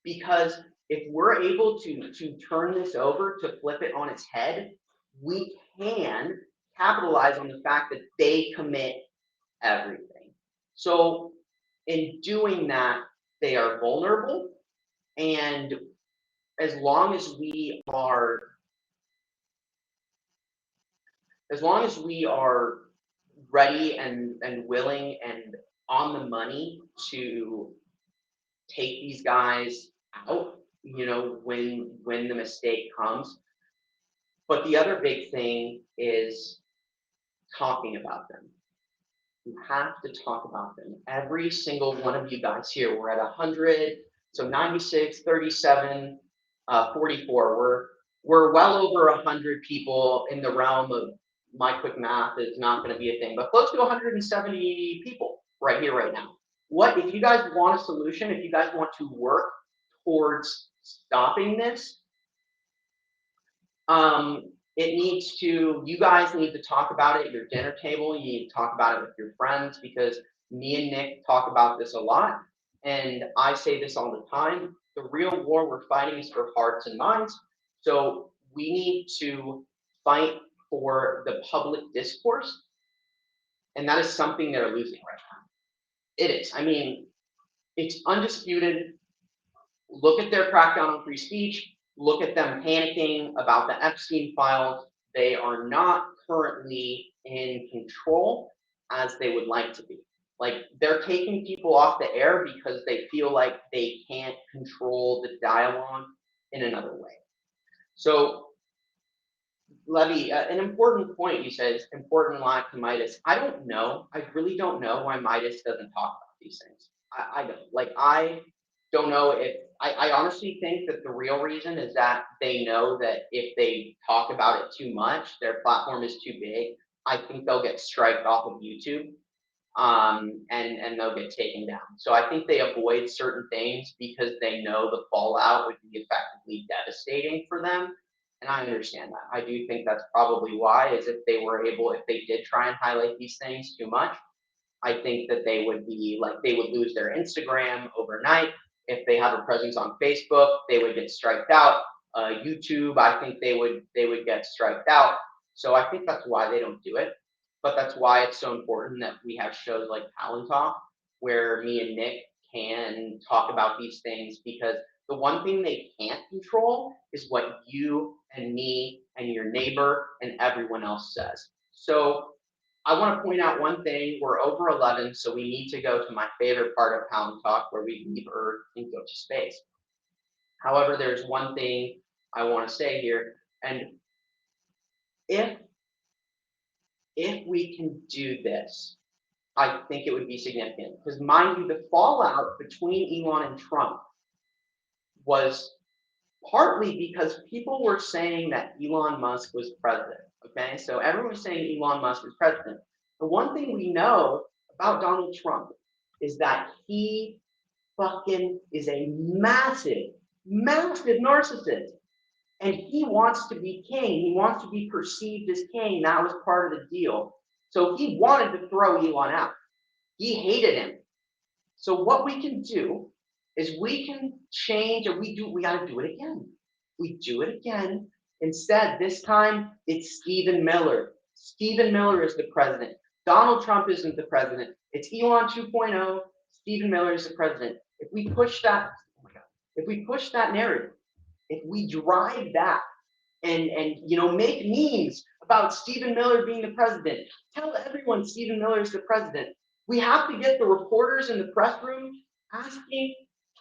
because if we're able to turn this over, to flip it on its head, we can capitalize on the fact that they commit everything. So in doing that, they are vulnerable, and as long as we are ready and willing and on the money to take these guys out, when the mistake comes. But the other big thing is talking about them. You have to talk about them. Every single one of you guys here, we're at 100, so 96, 37, 44. We're well over 100 people in the realm of, my quick math is not going to be a thing, but close to 170 people right here, right now. What if you guys want a solution? If you guys want to work towards stopping this, you guys need to talk about it at your dinner table. You need to talk about it with your friends, because me and Nick talk about this a lot. And I say this all the time. The real war we're fighting is for hearts and minds. So we need to fight for the public discourse. And that is something they're losing right now. It is. I mean, it's undisputed. Look at their crackdown on free speech. Look at them panicking about the Epstein files. They are not currently in control as they would like to be. Like they're taking people off the air because they feel like they can't control the dialogue in another way. So Levy, an important point you said is important line to Midas. I don't know. I really don't know why Midas doesn't talk about these things. I don't. Like, I don't know if, I honestly think that the real reason is that they know that if they talk about it too much, their platform is too big. I think they'll get striked off of YouTube, and they'll get taken down. So I think they avoid certain things because they know the fallout would be effectively devastating for them. And I understand that. I do think that's probably why, is if they were able, if they did try and highlight these things too much, I think that they would be like, they would lose their Instagram overnight. If they have a presence on Facebook, they would get striked out. YouTube, I think they would get striked out. So I think that's why they don't do it. But that's why it's so important that we have shows like Palantalk, where me and Nick can talk about these things, because the one thing they can't control is what you and me and your neighbor and everyone else says. So I want to point out one thing. We're over 11, so we need to go to my favorite part of Palantalk, where we leave Earth and go to space. However, there's one thing I want to say here, and if we can do this, I think it would be significant. Because mind you, the fallout between Elon and Trump was partly because people were saying that Elon Musk was president. Okay, so everyone was saying Elon Musk was president. The one thing we know about Donald Trump is that he fucking is a massive, massive narcissist. And he wants to be king. He wants to be perceived as king. That was part of the deal. So he wanted to throw Elon out. He hated him. So what we can do is we can change, and we got to do it again. We do it again. Instead, this time it's Stephen Miller. Stephen Miller is the president. Donald Trump isn't the president. It's Elon 2.0. Stephen Miller is the president. If we push that, oh my God, if we push that narrative, if we drive that, and make memes about Stephen Miller being the president, tell everyone Stephen Miller is the president. We have to get the reporters in the press room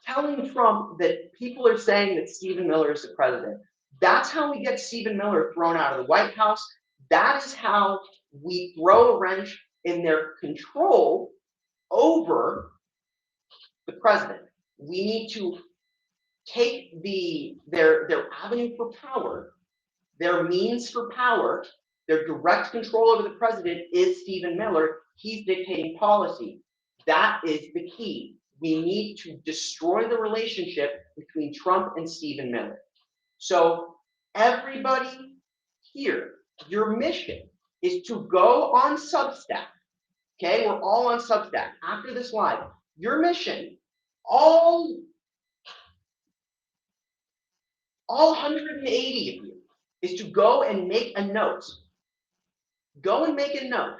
telling Trump that people are saying that Stephen Miller is the president. That's how we get Stephen Miller thrown out of the White House. That is how we throw a wrench in their control over the president. We need to take their avenue for power, their means for power, their direct control over the president is Stephen Miller. He's dictating policy. That is the key. We need to destroy the relationship between Trump and Stephen Miller. So everybody here, your mission is to go on Substack. Okay, we're all on Substack after this live. Your mission, all 180 of you, is to go and make a note. Go and make a note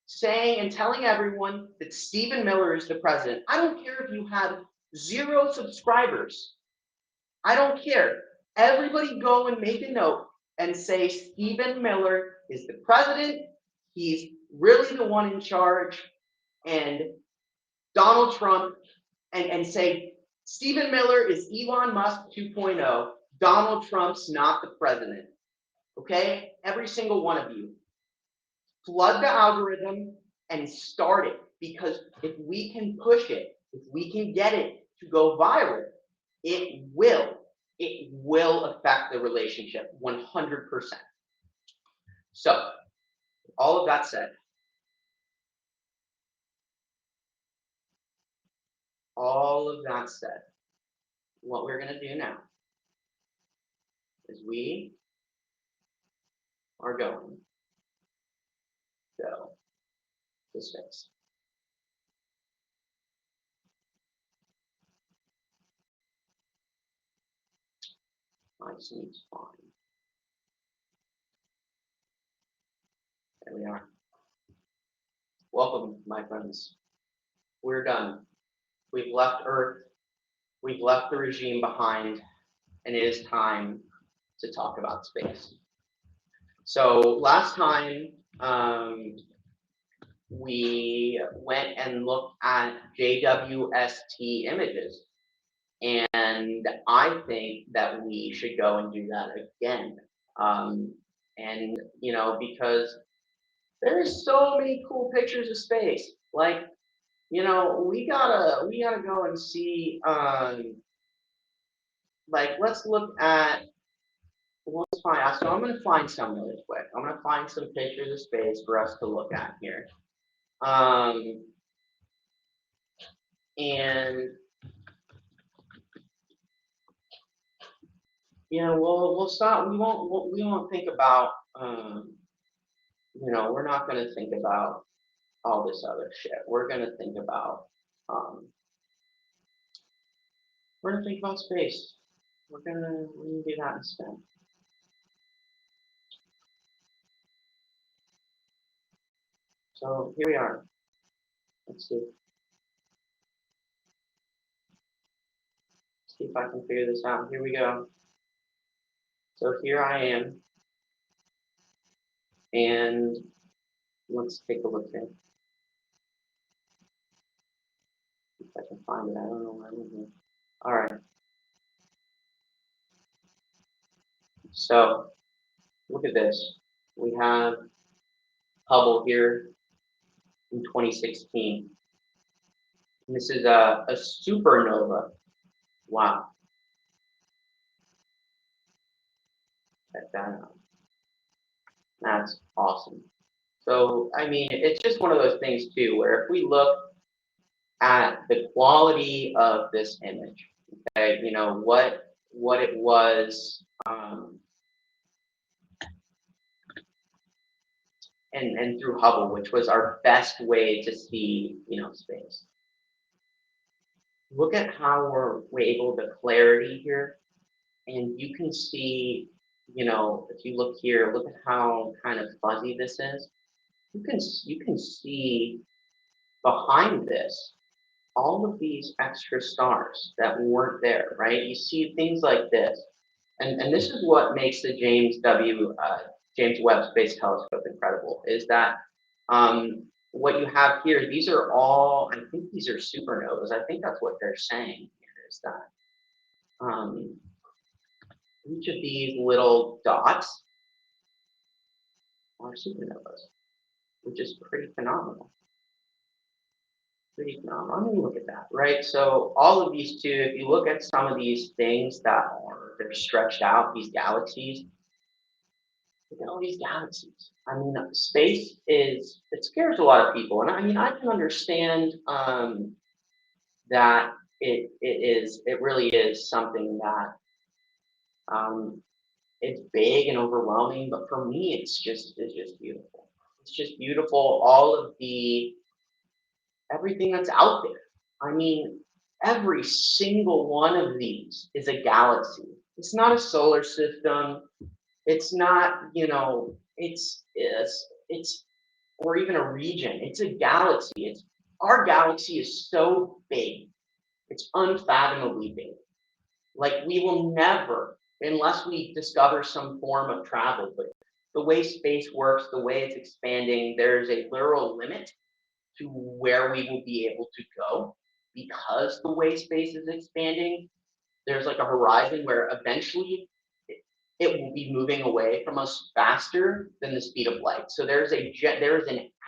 saying and telling everyone that Stephen Miller is the president. I don't care if you have 0 subscribers. I don't care. Everybody go and make a note and say Stephen Miller is the president. He's really the one in charge. And Donald Trump, and say Stephen Miller is Elon Musk 2.0. Donald Trump's not the president. Okay? Every single one of you. Flood the algorithm and start it, because if we can push it, if we can get it to go viral, it will affect the relationship 100%. So, all of that said, what we're going to do now is we are going to go to space. I just need to find. There we are. Welcome, my friends. We're done. We've left Earth. We've left the regime behind, and it is time to talk about space. So last time, we went and looked at JWST images. And I think that we should go and do that again. Um, and, because there's so many cool pictures of space. Like, we gotta go and see, like, let's look at, let's find, so I'm gonna find some really quick. I'm gonna find some pictures of space for us to look at here. Um, and we'll stop. We won't think about. We're not gonna think about all this other shit. Um, we're gonna think about space. We're gonna do that instead. So here we are. Let's see if I can figure this out. Here we go. So here I am, and let's take a look here. If I can find it, I don't know where it is. All right. So look at this. We have Hubble here in 2016. And this is a supernova. Wow, check that out. That's awesome. So, I mean, it's just one of those things too, where if we look at the quality of this image, okay, what it was, and through Hubble, which was our best way to see, space. Look at how we're able to clarity here, and you can see, if you look here, look at how kind of fuzzy this is. You can see behind this all of these extra stars that weren't there, right? You see things like this, and this is what makes the James Webb Space Telescope incredible. Is that what you have here? These are all, I think these are supernovas. I think that's what they're saying here, is that um, each of these little dots are supernovas, which is pretty phenomenal. Pretty phenomenal. I mean, look at that, right? So all of these two, if you look at some of these things they're stretched out, these galaxies, look at all these galaxies. I mean, space it scares a lot of people, and I mean, I can understand that it really is something that um, it's big and overwhelming, but for me, it's just beautiful. It's just beautiful. All of the everything that's out there. I mean, every single one of these is a galaxy. It's not a solar system. It's not, it's or even a region. It's a galaxy. It's Our galaxy is so big. It's unfathomably big. Like we will never, unless we discover some form of travel, but the way space works, the way it's expanding, there's a literal limit to where we will be able to go because the way space is expanding. There's like a horizon where eventually it will be moving away from us faster than the speed of light. So there is an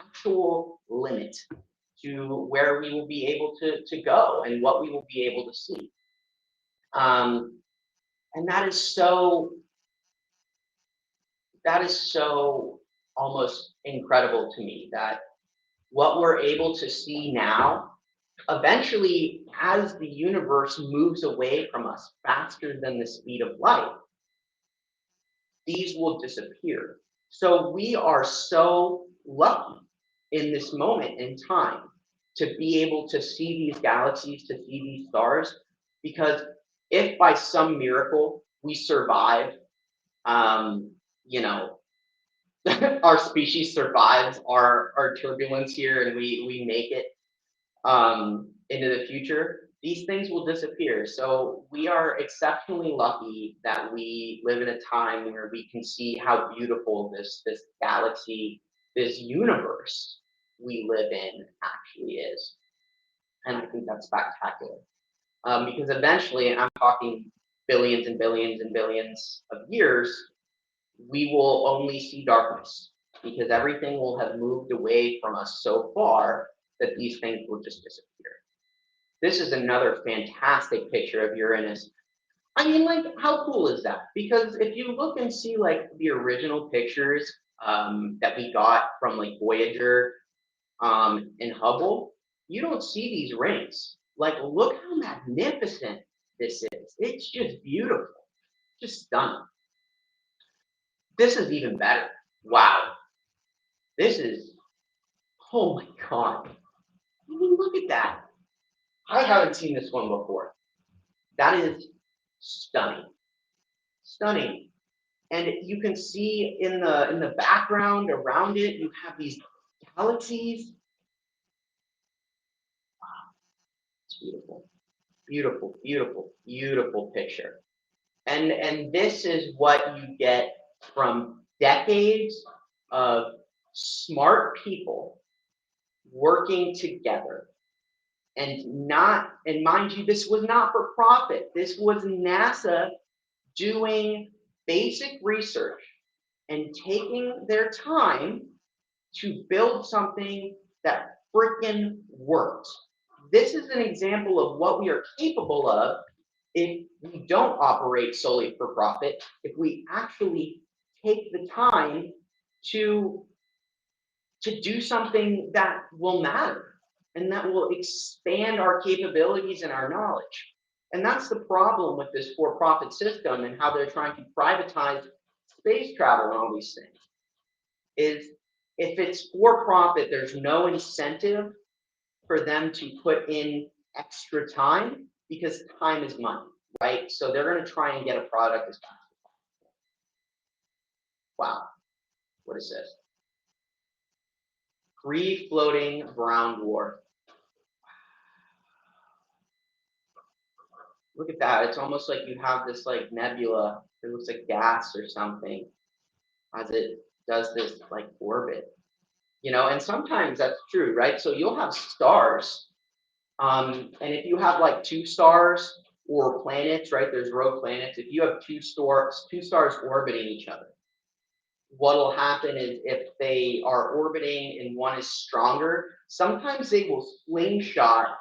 actual limit to where we will be able to go and what we will be able to see. Um, and that is so almost incredible to me that what we're able to see now, eventually, as the universe moves away from us faster than the speed of light, these will disappear. So we are so lucky in this moment in time to be able to see these galaxies, to see these stars, because if by some miracle we survive, um, you know, our species survives our turbulence here and we make it into the future, these things will disappear. So we are exceptionally lucky that we live in a time where we can see how beautiful this galaxy, this universe we live in actually is. And I think that's spectacular. Because eventually, and I'm talking billions and billions and billions of years, we will only see darkness because everything will have moved away from us so far that these things will just disappear. This is another fantastic picture of Uranus. I mean, like, how cool is that? Because if you look and see like the original pictures that we got from like Voyager and Hubble, you don't see these rings. Like, look how magnificent this is. It's just beautiful, just stunning. This is even better. Wow, this is, oh my God. I mean, look at that. I haven't seen this one before. That is stunning, stunning. And you can see in the background around it, you have these galaxies. Wow, it's beautiful, beautiful, beautiful, beautiful picture. And this is what you get from decades of smart people working together and mind you, this was not for profit. This was NASA doing basic research and taking their time to build something that freaking works. This is an example of what we are capable of if we don't operate solely for profit, if we actually take the time to do something that will matter and that will expand our capabilities and our knowledge. And that's the problem with this for-profit system and how they're trying to privatize space travel and all these things. Is if it's for profit, there's no incentive for them to put in extra time because time is money, right? So they're going to try and get a product as fast as possible. Wow, what is this? Free floating brown dwarf. Look at that. It's almost like you have this like nebula. It looks like gas or something as it does this like orbit. And sometimes that's true, right? So you'll have stars. And if you have like two stars or planets, right? There's rogue planets. If you have two stars orbiting each other, what'll happen is if they are orbiting and one is stronger, sometimes they will slingshot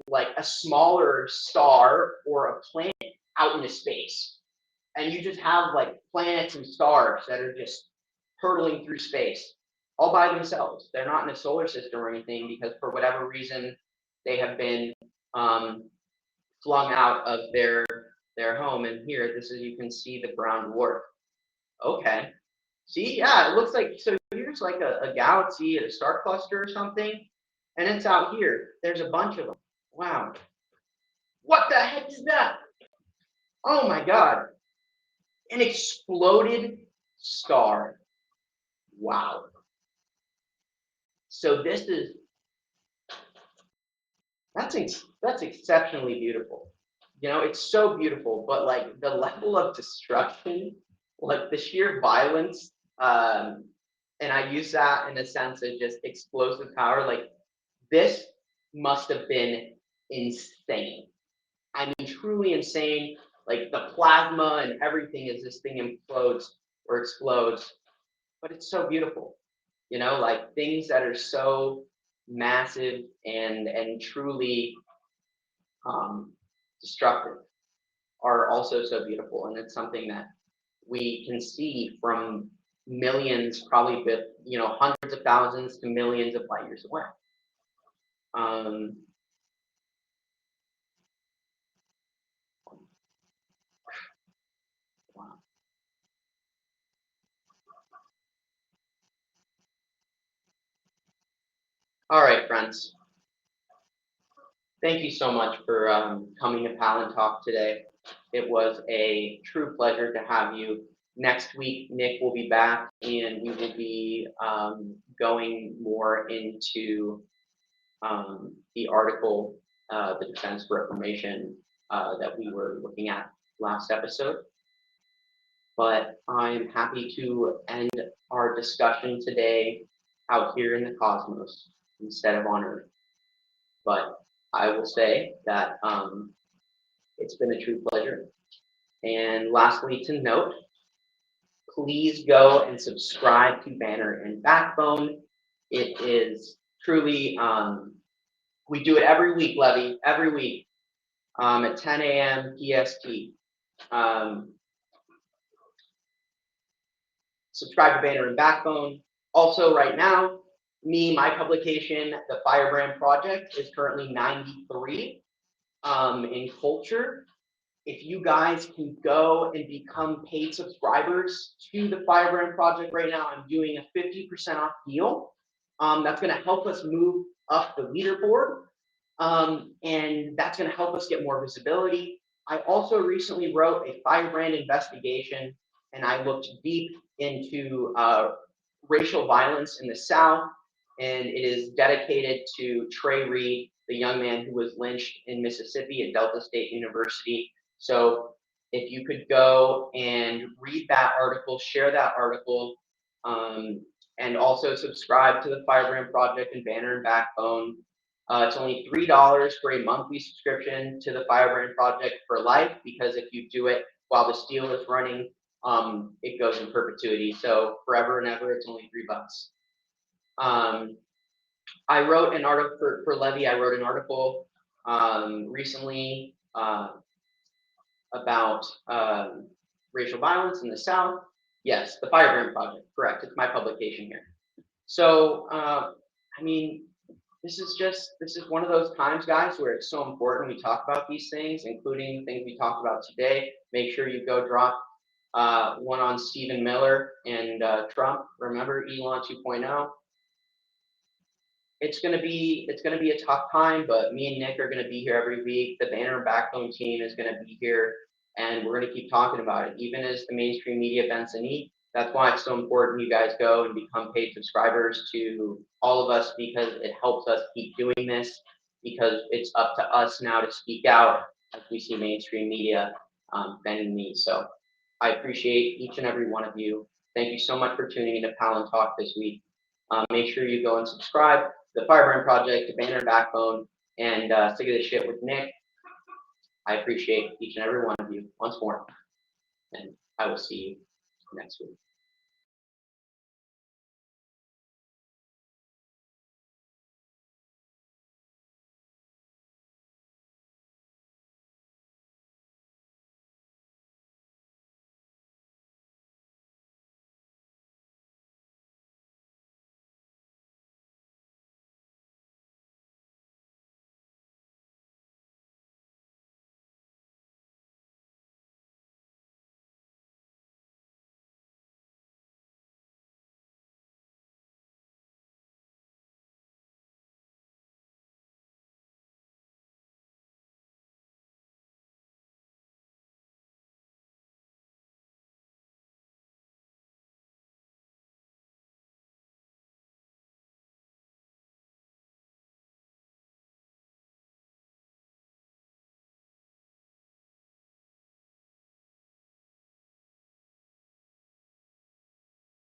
like a smaller star or a planet out into space. And you just have like planets and stars that are just hurtling through space all by themselves. They're not in a solar system or anything because for whatever reason they have been um, flung out of their home. And here, this is you can see the brown dwarf. Okay. See, yeah, it looks like so. Here's like a galaxy, a star cluster or something, and it's out here. There's a bunch of them. Wow. What the heck is that? Oh my God. An exploded star. Wow. So this is that's exceptionally beautiful. It's so beautiful, but like the level of destruction, like the sheer violence, and I use that in a sense of just explosive power. Like this must have been insane. I mean, truly insane. Like the plasma and everything as this thing implodes or explodes, but it's so beautiful. Like things that are so massive and truly destructive are also so beautiful, and it's something that we can see from millions, probably hundreds of thousands to millions of light years away. Um, wow. All right, friends. Thank you so much for coming to Palantalk today. It was a true pleasure to have you. Next week, Nick will be back, and we will be going more into the article, The Defense Reformation, that we were looking at last episode. But I'm happy to end our discussion today out here in the cosmos instead of on Earth. But I will say that it's been a true pleasure. And lastly, to note, please go and subscribe to Banner and Backbone. It is truly, we do it every week, Levy, every week at 10 a.m. PST. Subscribe to Banner and Backbone. Also, right now, my publication, The Firebrand Project, is currently 93 in culture. If you guys can go and become paid subscribers to the Firebrand Project right now, I'm doing a 50% off deal. That's going to help us move up the leaderboard, and that's going to help us get more visibility. I also recently wrote a Firebrand investigation, and I looked deep into racial violence in the South, and it is dedicated to Trey Reed, the young man who was lynched in Mississippi at Delta State University. So if you could go and read that article, share that article, and also subscribe to the Firebrand Project and Banner and Backbone. It's only $3 for a monthly subscription to the Firebrand Project for life, because if you do it while the steal is running, it goes in perpetuity. So forever and ever, it's only $3. I wrote an article for Levy. I wrote an article recently about racial violence in the South. Yes, the Firebrand Project, correct. It's my publication here. So, I mean, this is one of those times, guys, where it's so important we talk about these things, including things we talked about today. Make sure you go drop one on Stephen Miller and Trump. Remember Elon 2.0. It's gonna be a tough time, but me and Nick are gonna be here every week. The Banner and Backbone team is gonna be here, and we're gonna keep talking about it, even as the mainstream media bends the knee. That's why it's so important you guys go and become paid subscribers to all of us, because it helps us keep doing this, because it's up to us now to speak out as we see mainstream media bending the knee. So I appreciate each and every one of you. Thank you so much for tuning into Palantalk this week. Make sure you go and subscribe to the Firebrand Project, to Banner and Backbone, and Sick of This Shit with Nick. I appreciate each and every one of you once more, and I will see you next week.